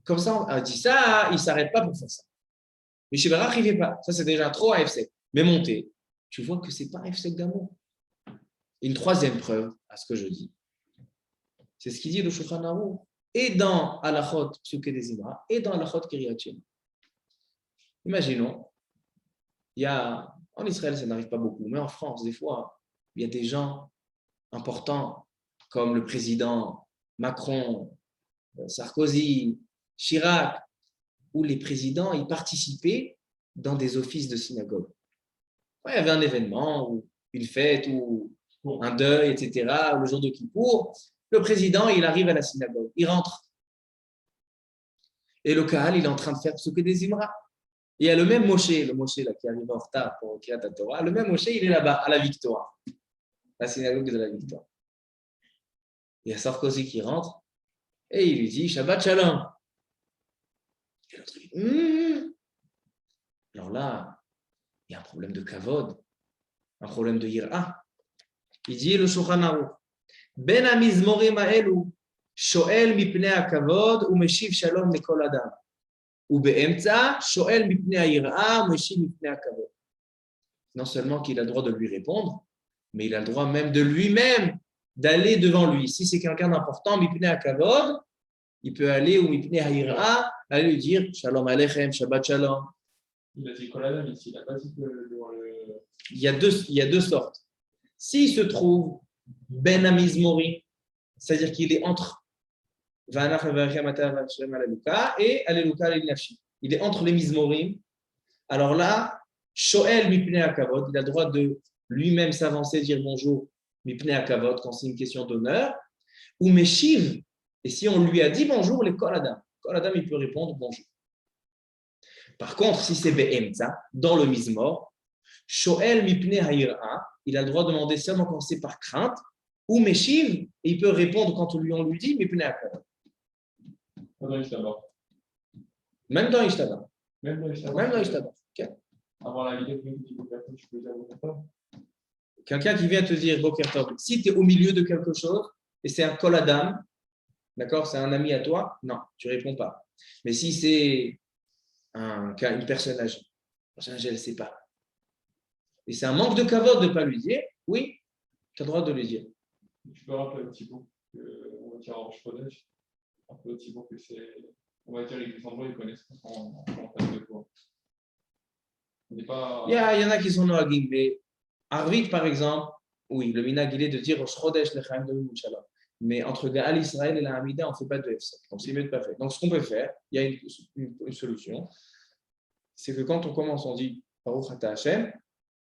comme ça, on a dit ça, il ne s'arrête pas pour faire ça. Misheberach, il ne fait pas. Ça, c'est déjà trop à F7. Mais monter, tu vois que ce n'est pas F7 d'amour. Une troisième preuve à ce que je dis, c'est ce qu'il dit le Shulchan Aruch, et dans Halachot Psuke des Imra, et dans Halachot Kiryat Shema. Imaginons, en Israël, ça n'arrive pas beaucoup, mais en France, des fois, il y a des gens importants comme le président Macron, Sarkozy, Chirac, où les présidents ils participaient dans des offices de synagogue. Il y avait un événement, ou une fête, ou un deuil, etc., ou le jour de Kippour, le président il arrive à la synagogue, il rentre. Et le Kahal, il est en train de faire Psuke des Imra. Il y a le même Moshe là, qui arrive en retard pour Kiryat HaTorah, le même Moshe, il est là-bas, à la Victoire. La synagogue de la Victoire. Il y a Sarkozy qui rentre et il lui dit Shabbat Shalom. Et l'autre dit Alors là, il y a un problème de kavod, un problème de yira. Il dit le Shulchan Aruch Ben hamizmorim ha'elu shoel mipnei hakavod umeshiv shalom lekol adam ubeemtza shoel mipnei hayira umeshiv mipnei hakavod. Non seulement qu'il a le droit de lui répondre, mais il a le droit même de lui-même d'aller devant lui. Si c'est quelqu'un d'important, mipnei hakavod, il peut aller ou mipnei hayira, aller lui dire Shalom Aleichem, Shabbat Shalom. Il a dit quoi là, il a pas dit que il y a deux sortes. S'il se trouve Ben Amizmori, c'est-à-dire qu'il est entre et Alléluia Nafshi. Il est entre les Mizmorim. Alors là, Shoel Mipnei Akavod, il a le droit de lui-même s'avancer, dire bonjour, Mipnei Akavod, quand c'est une question d'honneur. Ou Meshiv, et si on lui a dit bonjour, les Kol Adam. Kol Adam, il peut répondre bonjour. Par contre, si c'est Be'emza, dans le Mizmor, Shoel Mipnei Hayira, il a le droit de demander seulement quand c'est par crainte. Ou Meshiv, et il peut répondre quand on lui dit Mipnei Akavod. Même dans Ishtaba. Même dans Ishtaba. Okay. Avant la vidéo, tu peux dire Boker Tov. Quelqu'un qui vient te dire Boker Tov, si tu es au milieu de quelque chose et c'est un Kol Adam, d'accord, c'est un ami à toi, non, tu ne réponds pas. Mais si c'est une personne âgée, je ne le sais pas. Et c'est un manque de kavod de ne pas lui dire, oui, tu as le droit de lui dire. Tu peux rappeler un petit peu qu'on va dire en Shkodesh, un peu petit peu que c'est. On va dire, les endroits, ils connaissent en face de quoi. Il y en a qui sont noagim, mais Arvit, par exemple, oui, le minag, il est de dire Shkodesh lechaim de Mouchallah. Mais entre Gaal Israël et la Hamida, on ne fait pas de FSEC. Donc, c'est mieux de ne pas faire. Donc, ce qu'on peut faire, il y a une solution, c'est que quand on commence, on dit Baruch Ata Hashem,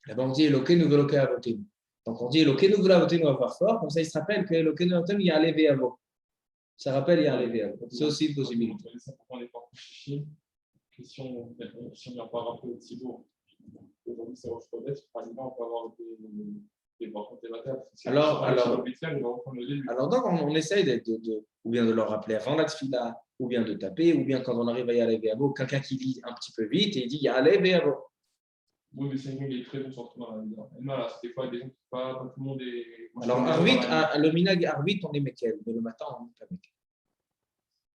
là-bas, on dit Elokeinu veloke avotenu. Donc, on dit Elokeinu veloke avotenu à voir fort, comme ça, il se rappelle que Elokeinu avotenu, il y a levé avo. Ça rappelle, il y a levé avo. C'est aussi une possibilité. C'est pourquoi on est pas chichi. Si on vient pas rappeler au Thibaut, aujourd'hui, c'est Rosh Chodesh, par exemple, on peut avoir des rencontres débattables. Alors, donc, on essaye ou bien de leur rappeler avant la tfila, ou bien de taper, ou bien quand on arrive à y aller Avo, quelqu'un qui lit un petit peu vite et il dit y a aller Avo. Oui, mais c'est il est très bon sur tout dans la vie. Voilà, c'est des fois des gens qui pas tout le monde est. Alors, Arvit, le minag Arvit, on est Mekel, mais le matin, on n'est pas Mekel.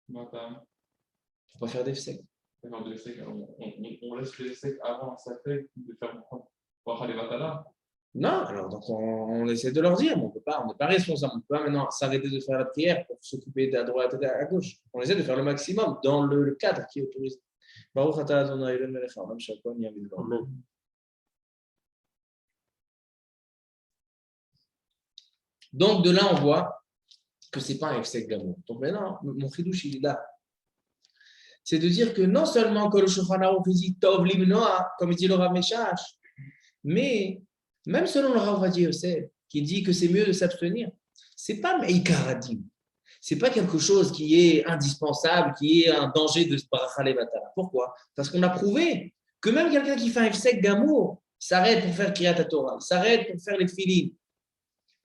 Le matin. Il ne faut pas faire des FSEC. On laisse les FSEC avant ça fait de faire les Vatala. Non, alors donc on essaie de leur dire, mais on n'est pas responsable. On ne peut pas maintenant s'arrêter de faire la prière pour s'occuper de la droite et de la gauche. On essaie de faire le maximum dans le cadre qui est autorisé. Baruch atah Adonai Eloheinu melech haolam she'akol nהיה bidvaro. Donc de là, on voit que ce n'est pas un FSEC Gamour. Donc maintenant, mon chidouche, il est là. C'est de dire que non seulement que le Shulchan Aruch dit Tov limnoa, comme il dit le Rav Meshash, mais même selon le Rav Ovadia Yosef, qui dit que c'est mieux de s'abstenir, ce n'est pas Meikar Hadin. Ce n'est pas quelque chose qui est indispensable, qui est un danger de Bracha Levatala. Pourquoi? Parce qu'on a prouvé que même quelqu'un qui fait un Hefsek Gamour s'arrête pour faire Kriyat HaTorah, s'arrête pour faire les Tfilin.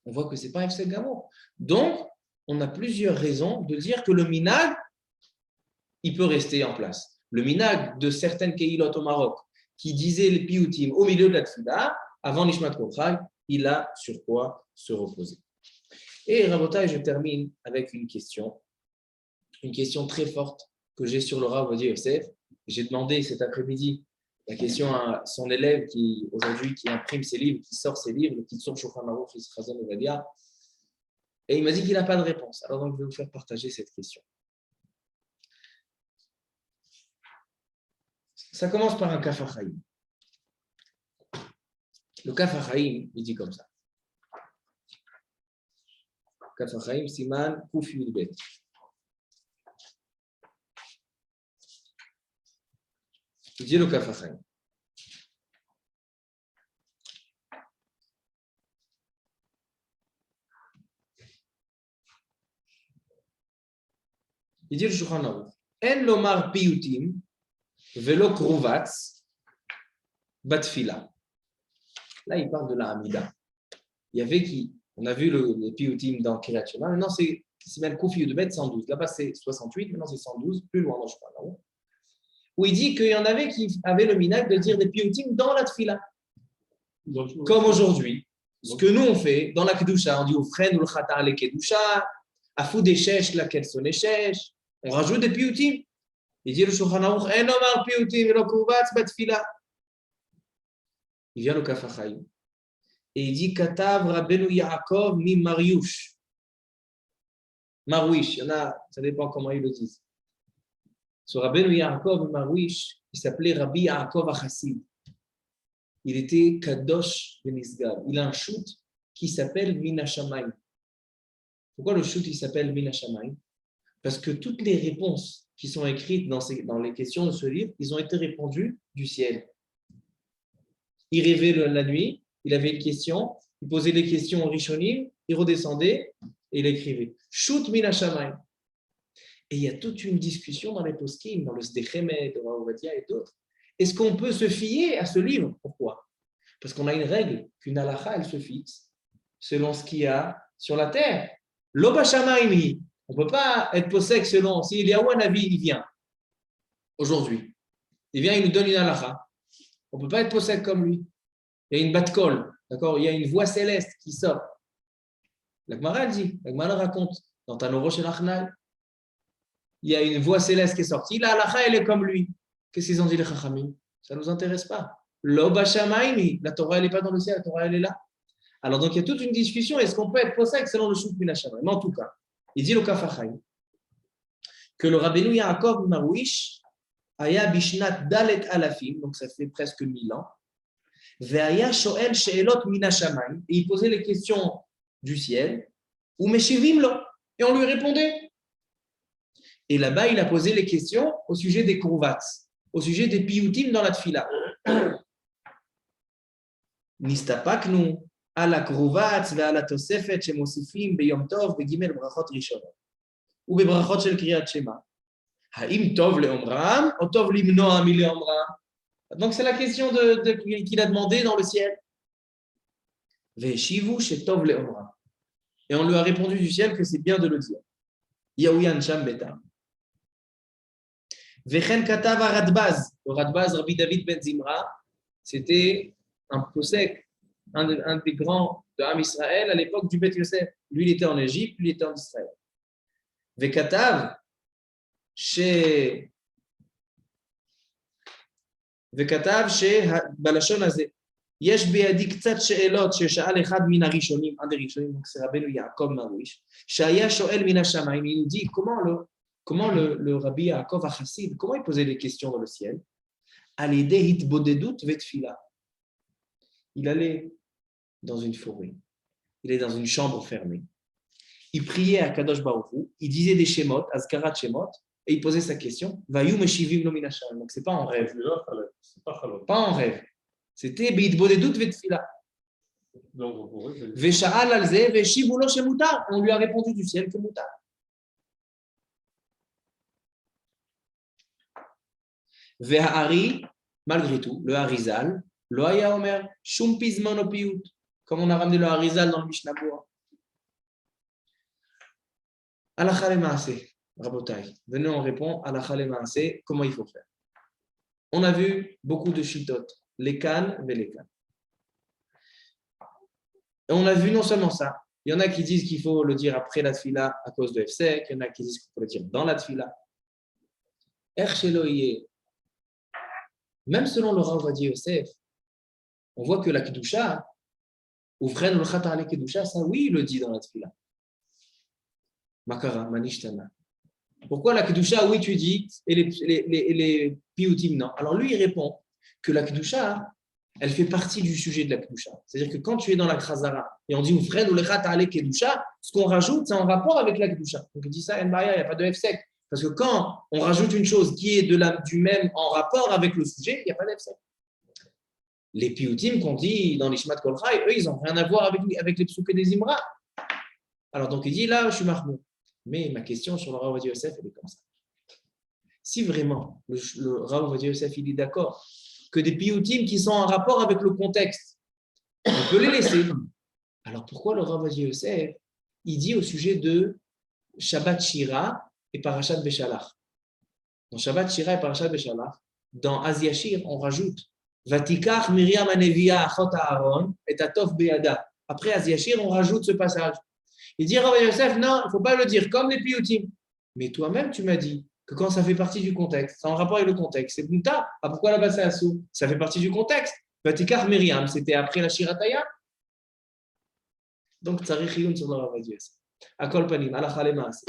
On voit que ce n'est pas un Hefsek Gamour. Donc, on a plusieurs raisons de dire que le minag, il peut rester en place. Le minag de certaines Kehilot au Maroc qui disaient les piyutim au milieu de la tfila, avant Nishmat Kochag, il a sur quoi se reposer. Et Rabotai, je termine avec une question très forte que j'ai sur le Rav Ovadia Yosef. J'ai demandé cet après-midi la question à son élève qui aujourd'hui qui imprime ses livres, qui sort ses livres, qui sort Shulchan Aruch, Chazon Ovadia, et il m'a dit qu'il n'a pas de réponse. Alors donc je vais vous faire partager cette question. Ça commence par un Kaf HaChaim. Le Kaf HaChaim, il dit comme ça. Kaf HaChaim, Siman, Kuf Yud Bet. Il dit le Kaf HaChaim. Il dit le Shulchan Aruch. En lomar piyutim velo kruvatz batfila. Là, il parle de la Hamida. Il y avait qui, on a vu les piyutim dans Kiryat Shema. Maintenant, c'est même Kuf Yud Bet 112. Là-bas, c'est 68. Maintenant, c'est 112. Plus loin dans Shulchan Aruch. Où il dit qu'il y en avait qui avaient le minag de dire des piyutim dans la tfila. Comme aujourd'hui. Ce que nous, on fait dans la Kedusha, on dit au fren ou le khatar le Kedusha, à fou des chèches, laquelle sont les chèches. On rajoute des piyutim. Il dit le Shulchan Aruch, en omar piyutim velo kruvatz batfila. Il vient le Kaf HaChaim et il dit Katav Rabbeinu Yaakov mi Mariush. Marwish, il y en a, ça dépend comment ils le disent. Ce Rabbeinu Yaakov mi Marwish, il s'appelait Rabbi Yaakov HaChassid. Il était Kadosh Benisgav. Il a un shoot qui s'appelle Min Hashamayim. Pourquoi le shoot il s'appelle Min Hashamayim? Parce que toutes les réponses qui sont écrites dans les questions de ce livre, ils ont été répondues du ciel. Il rêvait la nuit, il avait une question, il posait les questions au Rishonim, il redescendait et il écrivait. Shoot Min Hashamayim. Et il y a toute une discussion dans les poskim, dans le Sdechemet, dans Ovadia et d'autres. Est-ce qu'on peut se fier à ce livre? Pourquoi? Parce qu'on a une règle qu'une halakha, elle se fixe selon ce qu'il y a sur la terre. Lo b'shamayim. On ne peut pas être possède selon. Si Eliyahu Hanavi, il vient aujourd'hui, il vient, il nous donne une halakha. On ne peut pas être possède comme lui. Il y a une bat-kol, d'accord? Il y a une voix céleste qui sort. La Gemara dit, la Gemara raconte dans Tanoro Shel Achnai, il y a une voix céleste qui est sortie. La halakha, elle est comme lui. Qu'est-ce qu'ils ont dit les Chachamim? Ça ne nous intéresse pas. Lo b'shamayim. La Torah, elle n'est pas dans le ciel, la Torah, elle est là. Alors, donc, il y a toute une discussion. Est-ce qu'on peut être possède selon le Shut Min Hashamayim? Mais en tout cas, il dit le Kafachayim que le Rabbeinu Yaakov Marouish aya bishnat dalet alafim, donc ça fait presque 1000 ans, ve'aya shoel she'elot min hashamayim, et il posait les questions du ciel, ou meshivim lo, et on lui répondait. Et là-bas, il a posé les questions au sujet des kourvats, au sujet des piyutim dans la tfila. Nistapaknu ala kourvats ve'ala tosefet shemosifim beyom tov begimel brachot rishonot. Ou bebrachot shel kriyat shema. Ha'im tov leomram, ou tov limnoa mi leomram. Donc c'est la question qu'il a demandé dans le ciel. Ve'shivu shetov leomram. Et on lui a répondu du ciel que c'est bien de le dire. Yahuyan sham betam. Vechen katav Radbaz. Le Radbaz, Rabbi David ben Zimra, c'était un posek, un des grands de Am Israël à l'époque du Beth Yosef. Lui, il était en Égypte, lui, il était en Israël. וכתב שבלשון הזה יש בידי קצת שאלות ששאל אחד מן הראשונים, עד הראשונים, c'est רבנו יעקב מרויש, שהיה שואל מן השמיים, il nous dit comment le Rabbi Yaakov HaChassid, comment il posait des questions dans le ciel? על ידי התבודדות ותפילה. Il allait dans une forêt, il est dans une chambre fermée. Il priait à Kadosh Baruch Hu, il disait des shemot, azkarat shemot, et il posait sa question. Vayu meshivim lo min hashamayim. Donc c'est pas en rêve. Pas en rêve. C'était beitbodedut vetfila. Vesha'al al ze veshivu lo shemutar. On lui a répondu du ciel que mutar. Veha'ari, malgré tout, le Harizal, lo haya omer shum pizman o piyut. Comme on a ramené le Harizal dans le Mishnah Berurah. Halakha le maaseh, Rabotai. Venez, on répond halakha le maaseh, comment il faut faire. On a vu beaucoup de shitot, les cannes et les cannes. Et on a vu non seulement ça, il y en a qui disent qu'il faut le dire après la tfila à cause de Hefsek, il y en a qui disent qu'il faut le dire dans la tfila. Même selon le Rav Ovadia Yosef, on voit que la kedusha, ou vren le chata ale kedusha, ça oui, il le dit dans la tfila. Makara, Manishtana. Pourquoi la Kedusha, oui, tu dis, et les piyutim, non? Alors lui, il répond que la Kedusha, elle fait partie du sujet de la Kedusha. C'est-à-dire que quand tu es dans la Krazara, et on dit Oufren ou Lechat Ale Kedusha, ce qu'on rajoute, c'est en rapport avec la Kedusha. Donc il dit ça, il n'y a pas de Hefsek. Parce que quand on rajoute une chose qui est du même en rapport avec le sujet, il n'y a pas de Hefsek. Les piyutim qu'on dit dans l'Ishmat Kol Chai, eux, ils n'ont rien à voir avec les psuké des Imra. Alors donc il dit là, je suis marmot. Mais ma question sur le Rav Ovadia Yosef, elle est comme ça. Si vraiment le Rav Ovadia Yosef, il est d'accord que des piyutim qui sont en rapport avec le contexte, on peut les laisser. Alors pourquoi le Rav Ovadia Yosef, il dit au sujet de Shabbat Shira et Parashat Beshalach? Dans Shabbat Shira et Parashat Beshalach, dans Az Yashir, on rajoute Vatikach Miriam Anevia Achot Aaron et Atov Beada. Après Az Yashir, on rajoute ce passage. Il dit Rav Yosef, non, il ne faut pas le dire comme les piyutim. Mais toi-même, tu m'as dit que quand ça fait partie du contexte, c'est en rapport avec le contexte, c'est Bouta. Ah, pourquoi là-bas c'est Assou? Ça fait partie du contexte. Vatikar Myriam, c'était après la Shirataya. Donc, Tzarich Hiyun sur le Rav Yosef. Akol Panim, Halakha le maaseh.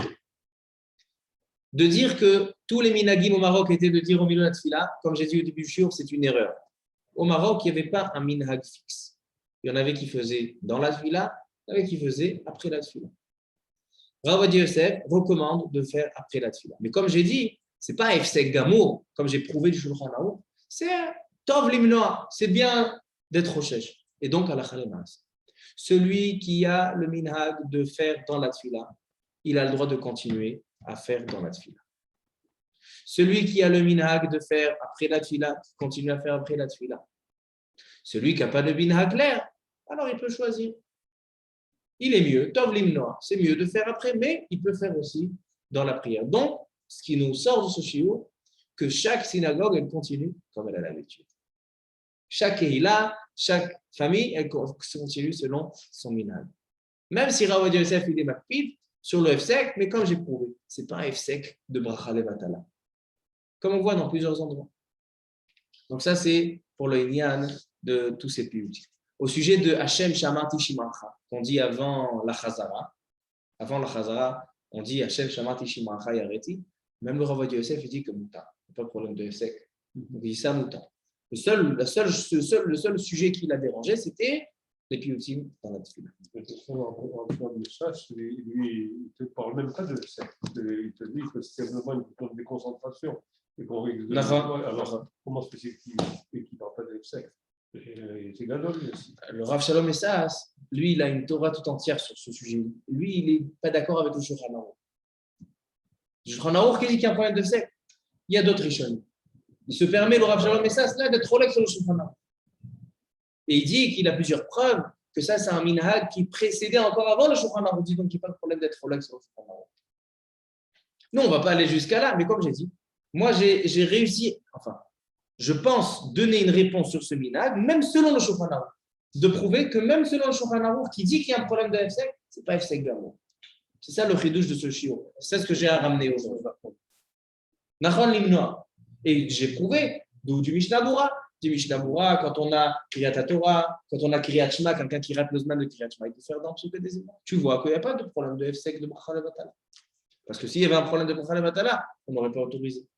De dire que tous les minagim au Maroc étaient de dire au milieu de la tfila, comme j'ai dit au début du shiur, c'est une erreur. Au Maroc, il n'y avait pas un minhag fixe. Il y en avait qui faisaient dans la tefila, il y en avait qui faisaient après la tefila. Rav Ovadia Yosef recommande de faire après la tefila. Mais comme j'ai dit, ce n'est pas Efsek Gamour, comme j'ai prouvé du Shulchan Aruch, c'est Tov Limnoa, c'est bien d'être Rochesh. Et donc, halakha l'emaaseh. Celui qui a le minhag de faire dans la tefila, il a le droit de continuer à faire dans la tefila. Celui qui a le minhag de faire après la tefila, continue à faire après la tefila. Celui qui n'a pas de minhag clair, alors il peut choisir. Il est mieux, Tov Limnoa, c'est mieux de faire après, mais il peut faire aussi dans la prière. Donc, ce qui nous sort de ce shiur, que chaque synagogue, elle continue comme elle a l'habitude. Chaque Kehila, chaque famille, elle continue selon son minhag. Même si Rav Ovadia Yosef, il est makpid sur le Hefsek, mais comme j'ai prouvé, ce n'est pas un Hefsek de Bracha Levatala. Comme on voit dans plusieurs endroits. Donc ça, c'est pour le Inyan de tous ces piyutim. Au sujet de Hashem Shamarti Shimacha, qu'on dit avant la Chazara, on dit Hashem Shamarti Shimacha Yareti. Même le Rav Ovadia Yosef, il dit que Mouta. Il n'y a pas de problème de Hefsek. Donc il dit ça Mouta. Le seul sujet qui l'a dérangé, c'était les piyutim dans la tefila. Lui, il ne te parle même pas de secte. Il te dit que c'est vraiment une question de déconcentration. Alors, comment se fait qu'il ne parle pas de secte? C'est gadol aussi. Le Rav Shalom Essas, lui, il a une Torah tout entière sur ce sujet. Lui, il n'est pas d'accord avec le Shulchan Aruch. Le Shulchan Aruch qui dit qu'il y a un problème de secte. Il y a d'autres Rishonim. Il se permet, le Rav Shalom Essas, là, d'être Rolex sur le Shulchan Aruch. Et il dit qu'il a plusieurs preuves que ça, c'est un minhag qui précédait encore avant le Shulchan Aruch. Donc, il n'y a pas de problème d'être Rolex sur le Shulchan Aruch. Nous, on ne va pas aller jusqu'à là, mais comme j'ai dit, moi, j'ai réussi, enfin, je pense donner une réponse sur ce minhag, même selon le Shulchan Aruch, de prouver que même selon le Shulchan Aruch qui dit qu'il y a un problème de Hefsek, ce n'est pas Hefsek Gamour. C'est ça le chidouche de ce shiur. C'est ce que j'ai à ramener aujourd'hui. Nachon Limnoa. Et j'ai prouvé d'où du Mishnah Bura. Du Mishnah Bura, quand on a Kriyat Torah, quand on a Kriyat Shema, quelqu'un qui rate le Zman de Kriyat Shema, il peut faire dans ce que des éléments. Tu vois qu'il n'y a pas de problème de Hefsek de Bracha Levatala. Parce que s'il y avait un problème de Bracha Levatala, on n'aurait pas autorisé.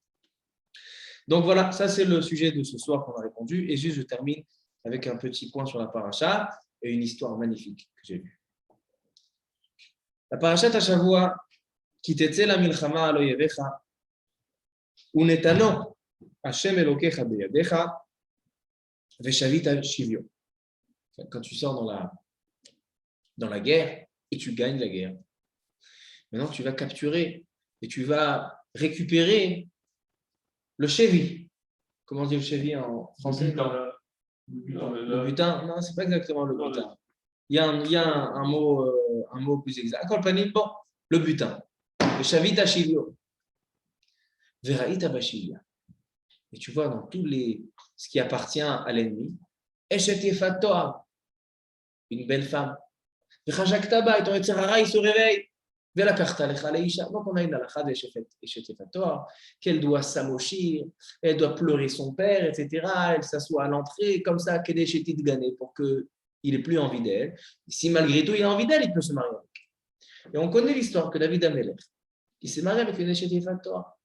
Donc voilà, ça c'est le sujet de ce soir qu'on a répondu. Et juste, je termine avec un petit point sur la paracha et une histoire magnifique que j'ai vue. La paracha Tashavua, qui t'étais la milchama alo yevecha, unetano Hashem elokecha beyadecha, veshavita shivyo. Quand tu sors dans la guerre et tu gagnes la guerre, maintenant tu vas capturer et tu vas récupérer le chevi. Comment on dit le chevi en français? Le butin. Non, c'est pas exactement le butin. Il y a un mot plus exact. Bon, le butin. Le shavita shivyo. Veraïta bashilia. Et tu vois dans ce qui appartient à l'ennemi, Eshet Yefatoa, une belle femme. Vechajaktaba, et ton Yetzirara, il se réveille. Donc, on a une halakha de Eshet Yefatoa, qu'elle doit s'amochir, elle doit pleurer son père, etc. Elle s'assoit à l'entrée, comme ça, qu'elle est chez Tidgané, pour qu'il n'ait plus envie d'elle. Si malgré tout, il a envie d'elle, il peut se marier avec. Et on connaît l'histoire que David Amelech, qui s'est marié avec une Eshet Yefatoa.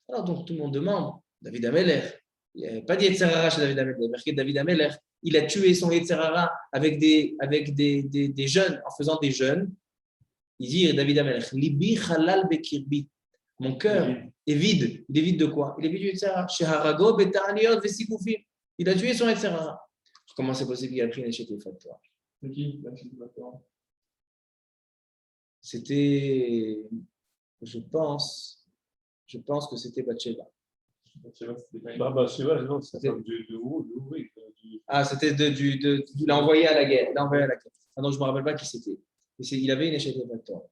Alors, donc, tout le monde demande, David Amelech, il n'y avait pas de Yetzirara chez David Amelech, il y a marqué David Amelech, il a tué son Yetzirara avec des jeunes, en faisant des jeûnes. Il dit, David Amelech, Libi halal bekirbi. Mon cœur est vide. Il est vide de quoi? Il est vide du Yetzirara. Sheharago beta'aniot vesikufim. Il a tué son Yetzirara. Comment c'est possible qu'il a pris une échec de factoire? C'est qui? C'était, je pense que c'était Bathsheba. Bathsheba, non, c'était oui. Ah, c'était il l'a envoyé à la guerre. Ah non, je ne me rappelle pas qui c'était. Il avait une échec de factoire.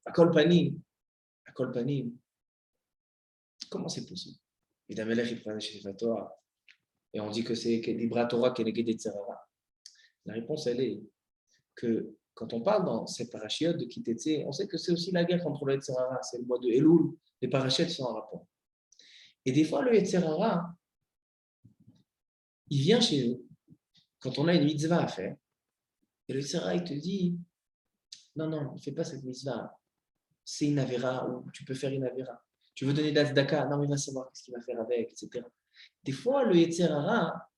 À Kolpanim, comment c'est possible? Et Damelech, il prend une échec de factoire. Et on dit que c'est Libra Torah qui est négé des Tzerara. La réponse, elle est que quand on parle dans ces parachiotes de Kitetse, on sait que c'est aussi la guerre contre le Tzerara. C'est le mois de Elul. Les parachiotes sont en rapport. Et des fois, le Tzerara, il vient chez nous quand on a une mitzvah à faire. Et le Tzerara, il te dit non, ne fais pas cette mitzvah. C'est une avéra ou tu peux faire une avéra. Tu veux donner d'Azdaka? Non, mais il va savoir ce qu'il va faire avec, etc. Des fois, le Yetzirara,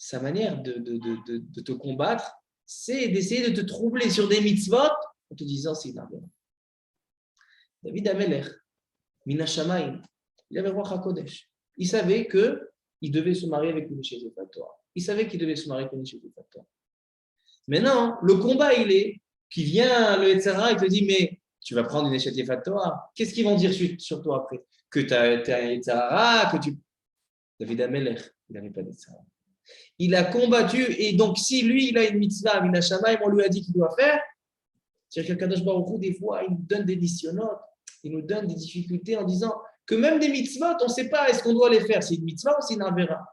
sa manière de te combattre, c'est d'essayer de te troubler sur des mitzvot en te disant c'est une avera. David Amelech, Mina Shamayim, il avait roi HaKodesh. Il savait qu'il devait se marier avec une Shechet Torah. Il savait qu'il devait se marier avec une Shechet Torah. Maintenant, le combat, il est, qui vient le Yetzirah, il te dit, mais tu vas prendre une Shechet Torah. Qu'est-ce qu'ils vont dire sur toi après? Que tu as un Yetzirah, que tu... David Amelech, il n'avait pas d'Yetzirah. Il a combattu, et donc si lui, il a une mitzvah, Mina Shamayim, on lui a dit qu'il doit faire, c'est-à-dire que Kadosh Baruch Hu, des fois, il nous donne des nisyonotes, il nous donne des difficultés en disant que même des mitzvot, on ne sait pas est-ce qu'on doit les faire, c'est une mitzvah ou c'est une avera.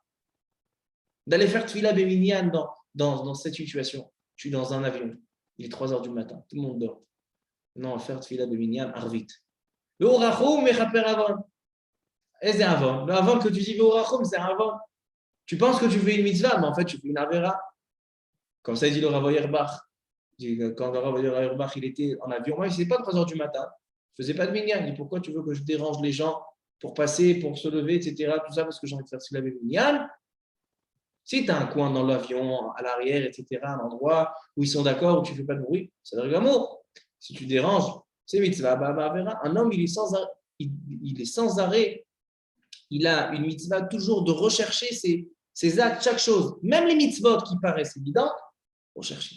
D'aller faire tfila beminyan dans cette situation. Je suis dans un avion, il est 3h du matin, tout le monde dort. Non, faire tfila beminyan, arvit. Le orachum mechaper avon. Et c'est avon. Le avon que tu dis, le orachum, c'est avon. Tu penses que tu fais une mitzvah, mais en fait, tu fais une avera. Comme ça, il dit le Rav Auerbach. Quand le Rav Auerbach, il était en avion, moi, il ne faisait pas 3h du matin. Je ne faisais pas de minyan. Il dit pourquoi tu veux que je dérange les gens pour passer, pour se lever, etc. Tout ça parce que j'ai envie de faire tfila beminyan. Si tu as un coin dans l'avion, à l'arrière, etc., un endroit où ils sont d'accord, où tu ne fais pas de bruit, c'est de l'amour. Si tu déranges, c'est mitzvah. Un homme, il est sans arrêt. Il a une mitzvah toujours de rechercher ses actes, chaque chose. Même les mitzvot qui paraissent évidentes, rechercher.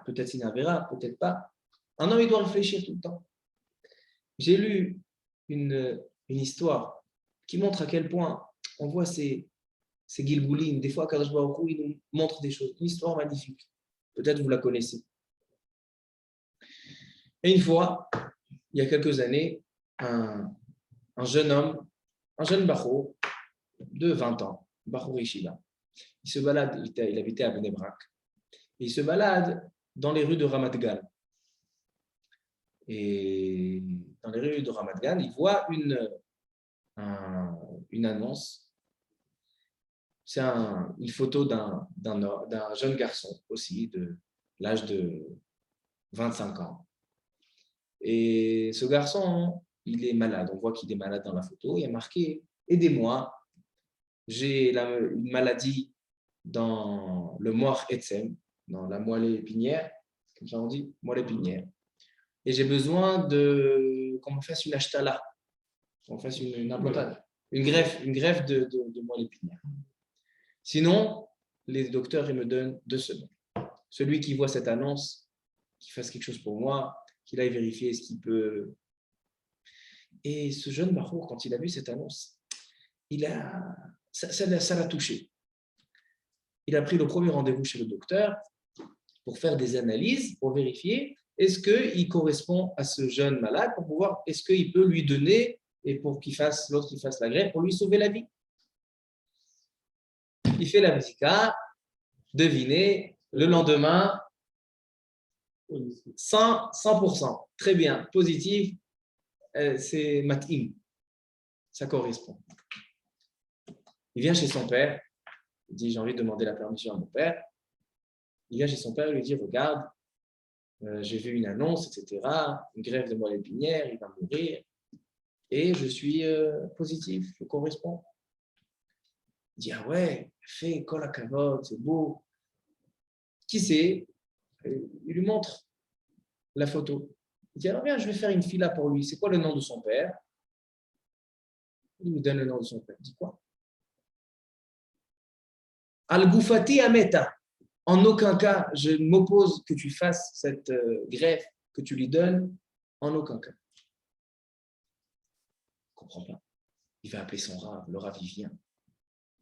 Peut-être c'est une avéra, peut-être pas. Un homme, il doit réfléchir tout le temps. J'ai lu une histoire qui montre à quel point on voit ces Gilgoulim. Des fois, Kadosh Baruch Hu, il nous montre des choses. Une histoire magnifique. Peut-être vous la connaissez. Et une fois, il y a quelques années, un jeune homme, un jeune Bachor de 20 ans, Bachor Yeshiva, il se balade, il habitait à Bnei Brak, et il se balade dans les rues de Ramat Gan. Et dans les rues de Ramat Gan, il voit une annonce. C'est une photo d'un jeune garçon aussi, de l'âge de 25 ans. Et ce garçon, il est malade. On voit qu'il est malade dans la photo. Il y a marqué « Aidez-moi, j'ai une maladie dans le moire etzem, dans la moelle épinière, comme ça on dit, moelle épinière. Et j'ai besoin qu'on me fasse une ashtala, qu'on me fasse une implantation, une greffe de moelle épinière. Sinon, les docteurs, ils me donnent 2 semaines. Celui qui voit cette annonce, qui fasse quelque chose pour moi, qu'il aille vérifier ce qu'il peut. Et ce jeune Bachour, quand il a vu cette annonce, ça l'a touché. Il a pris le premier rendez-vous chez le docteur pour faire des analyses, pour vérifier est-ce qu'il correspond à ce jeune malade, pour pouvoir, est-ce qu'il peut lui donner, et pour l'autre il fasse la greffe, pour lui sauver la vie. Il fait la visika, devinez, le lendemain, 100%, très bien, positif, c'est matim, ça correspond. Il vient chez son père, il dit j'ai envie de demander la permission à mon père. Il vient chez son père et lui dit regarde, j'ai vu une annonce, etc., une greffe de moelle épinière, il va mourir, et je suis positif, je corresponds. Il dit ah ouais, fais kol hakavod, c'est beau. Qui c'est? Il lui montre la photo. Il dit alors viens, je vais faire une fila pour lui. C'est quoi le nom de son père? Il lui donne le nom de son père. Il dit quoi? Al-Goufati Ameta. En aucun cas, je m'oppose que tu fasses cette greffe, que tu lui donnes. En aucun cas. Il ne comprend pas. Il va appeler son Rav. Le Rav, il vient.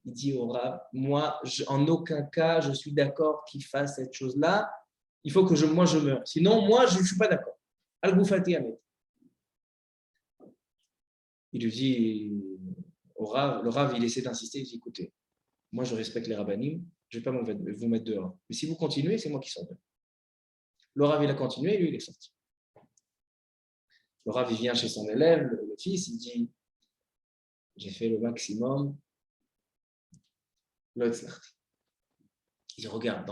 Il dit au Rav, moi, en aucun cas, je suis d'accord qu'il fasse cette chose-là. Il faut que moi, je meure. Sinon, moi, je ne suis pas d'accord. Al-Goufati Ameta. Il lui dit au Rav, le Rav, il essaie d'insister. Il dit écoutez, moi, je respecte les rabbinim, je ne vais pas vous mettre dehors. Mais si vous continuez, c'est moi qui sors dehors. Le Rav, il a continué, lui, il est sorti. Le Rav, il vient chez son élève, le fils, il dit j'ai fait le maximum. Il dit regarde,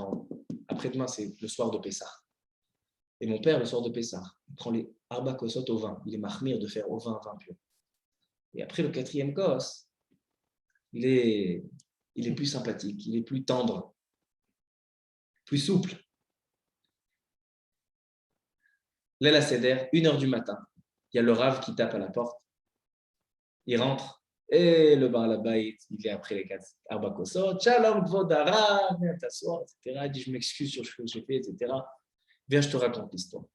après-demain, c'est le soir de Pessah. Et mon père, le soir de Pessah, il prend les arba kosot au vin. Il est mahmir de faire au vin pur. Et après le 4e kos, il est plus sympathique, il est plus tendre. plus souple. Léla Seder, 1h du matin, il y a le Rav qui tape à la porte. Il rentre, et le Baal Habayit, il est après les 4 Arba Kosot, Shalom Kvodara, viens t'asseoir, etc. Il dit, je m'excuse sur ce que j'ai fait, etc. Viens, je te raconte l'histoire.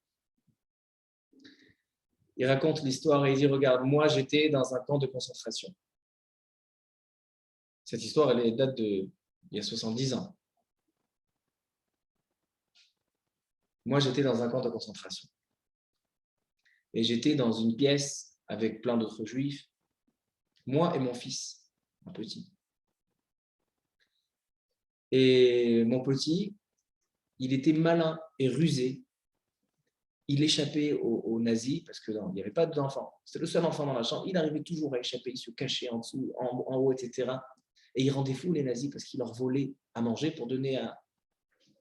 Il raconte l'histoire et il dit, regarde, moi j'étais dans un camp de concentration. Cette histoire, elle date d'il y a 70 ans. Moi, j'étais dans un camp de concentration. Et j'étais dans une pièce avec plein d'autres juifs, moi et mon fils, un petit. Et mon petit, il était malin et rusé. Il échappait aux nazis, parce qu'il n'y avait pas d'enfants. C'était le seul enfant dans la chambre. Il arrivait toujours à échapper, il se cachait en dessous, en haut, etc. Et il rendait fou les nazis parce qu'il leur volait à manger pour donner à...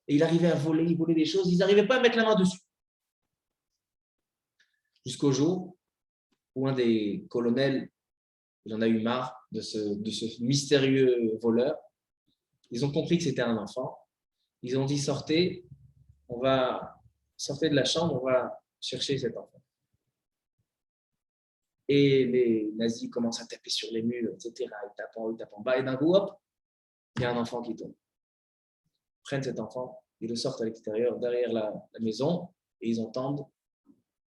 Et il arrivait à voler, il volait des choses, ils n'arrivaient pas à mettre la main dessus. Jusqu'au jour où un des colonels, il en a eu marre de ce mystérieux voleur. Ils ont compris que c'était un enfant. Ils ont dit, sortez de la chambre, on va chercher cet enfant. Et les nazis commencent à taper sur les murs, etc. Ils tapent en bas, et d'un coup, hop, il y a un enfant qui tombe. Ils prennent cet enfant, ils le sortent à l'extérieur, derrière la maison, et ils entendent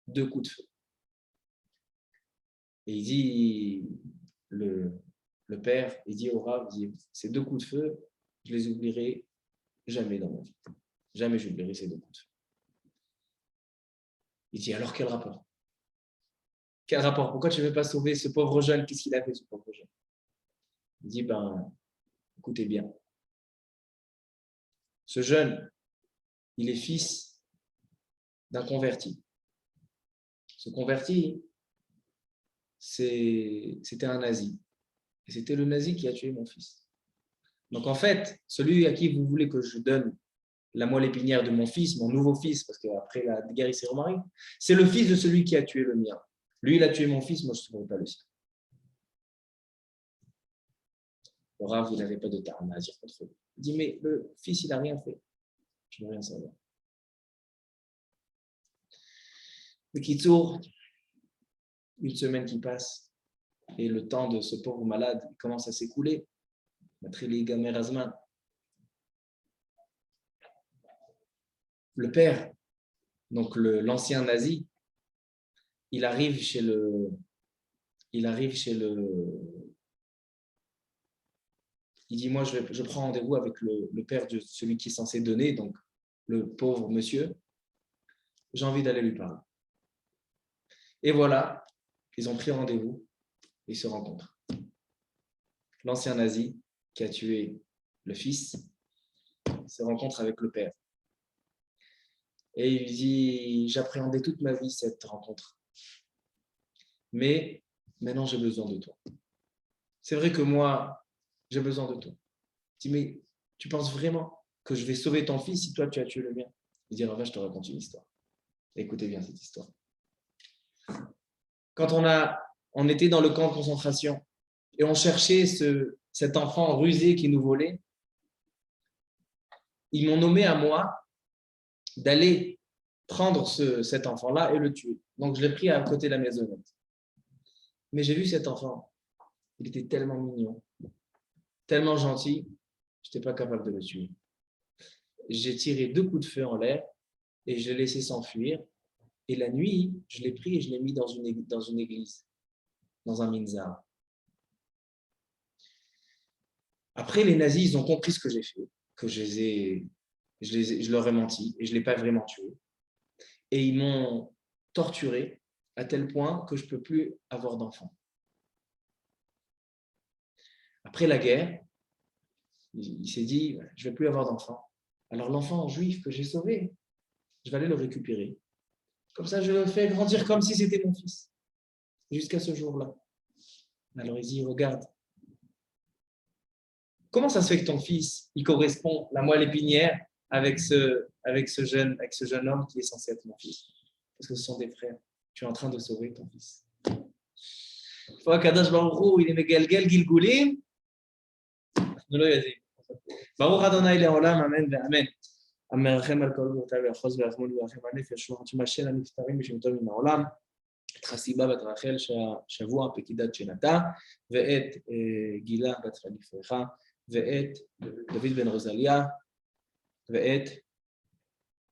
2 coups de feu. Et il dit, le père, il dit au Rav, il dit, ces 2 coups de feu, je les oublierai jamais dans ma vie. Jamais j'oublierai ces 2 coups de feu. Il dit, alors quel rapport? Quel rapport? Pourquoi tu ne veux pas sauver ce pauvre jeune? Qu'est-ce qu'il a fait, ce pauvre jeune? Il dit, écoutez bien. Ce jeune, il est fils d'un converti. Ce converti, c'était un nazi. Et c'était le nazi qui a tué mon fils. Donc en fait, celui à qui vous voulez que je donne la moelle épinière de mon fils, mon nouveau fils, parce qu'après la guerre, il s'est remarié, c'est le fils de celui qui a tué le mien. Lui, il a tué mon fils, moi, je ne sauverai pas le sien. Le Rav, vous n'avez pas de tarama à dire contre lui. Il dit, mais le fils, il n'a rien fait. Je ne veux rien savoir. Le Kitsour, une semaine qui passe, et le temps de ce pauvre malade il commence à s'écouler. Matrili Gamer Azman. Le père, donc l'ancien nazi, il arrive chez le. Il dit, moi, je prends rendez-vous avec le père de celui qui est censé donner, donc le pauvre monsieur. J'ai envie d'aller lui parler. Et voilà, ils ont pris rendez-vous, ils se rencontrent. L'ancien nazi qui a tué le fils se rencontre avec le père. Et il dit, j'appréhendais toute ma vie cette rencontre. Mais maintenant, j'ai besoin de toi. C'est vrai que moi, j'ai besoin de toi. Il dit, mais tu penses vraiment que je vais sauver ton fils si toi, tu as tué le mien? Il dit, alors là, je te raconte une histoire. Écoutez bien cette histoire. Quand on était dans le camp de concentration et on cherchait cet enfant rusé qui nous volait, ils m'ont nommé à moi d'aller prendre cet enfant-là et le tuer. Donc, je l'ai pris à côté de la maisonnette. Mais j'ai vu cet enfant. Il était tellement mignon, tellement gentil, je n'étais pas capable de le tuer. J'ai tiré 2 coups de feu en l'air et je l'ai laissé s'enfuir. Et la nuit, je l'ai pris et je l'ai mis dans une église, dans un minzar. Après, les nazis, ils ont compris ce que j'ai fait, que je leur ai menti et je ne l'ai pas vraiment tué. Et ils m'ont torturé à tel point que je ne peux plus avoir d'enfant. Après la guerre, il s'est dit, je ne vais plus avoir d'enfant. Alors l'enfant juif que j'ai sauvé, je vais aller le récupérer. Comme ça, je le fais grandir comme si c'était mon fils. Jusqu'à ce jour-là. Alors il dit, regarde, comment ça se fait que ton fils, il correspond, la moelle épinière, avec ce jeune homme qui est censé être mon fils? Parce que ce sont des frères. Tu es en train de sauver ton fils. Il faut qu'Akadosh Baruch Hu, il est megalgel gilgulim. Baruch Adonai le'olam, amen ve'amen. המרחם על כל גבורותיו ויחוז וירחמון וירחם הנפש, שהוא עצום השם הנפטרים בשמתו מן העולם, את חסיבה בת רחל שהשבוע פקידת שנתה, ואת גילה בת חניפרחה, ואת דוד בן רוזליה, ואת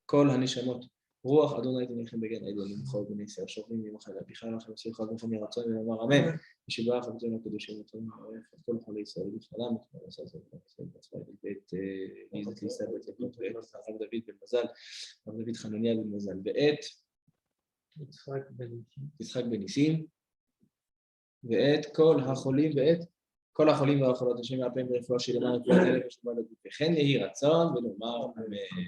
כל הנשמות. רוח אדוני תניחם בגן עדן למחול בני ישראל, שוכבים ממך אל אביך לכם וסליחה לכם ירצון ולומר אמן. ישבח אבותינו הקדושים ותודה מברך את כל חולי ישראל בכללם, את כל עשה זאת ואת ליזת ליסה ואת לקות ואת הרב דוד בן מזל, הרב דוד חנניה בן מזל, ואת יצחק בן ניסים, ואת כל החולים והחולות, השם ירפאם ברפואה שלמה ורפואת הלב ושלמה לגוף, וכן יהי רצון ונאמר אמן.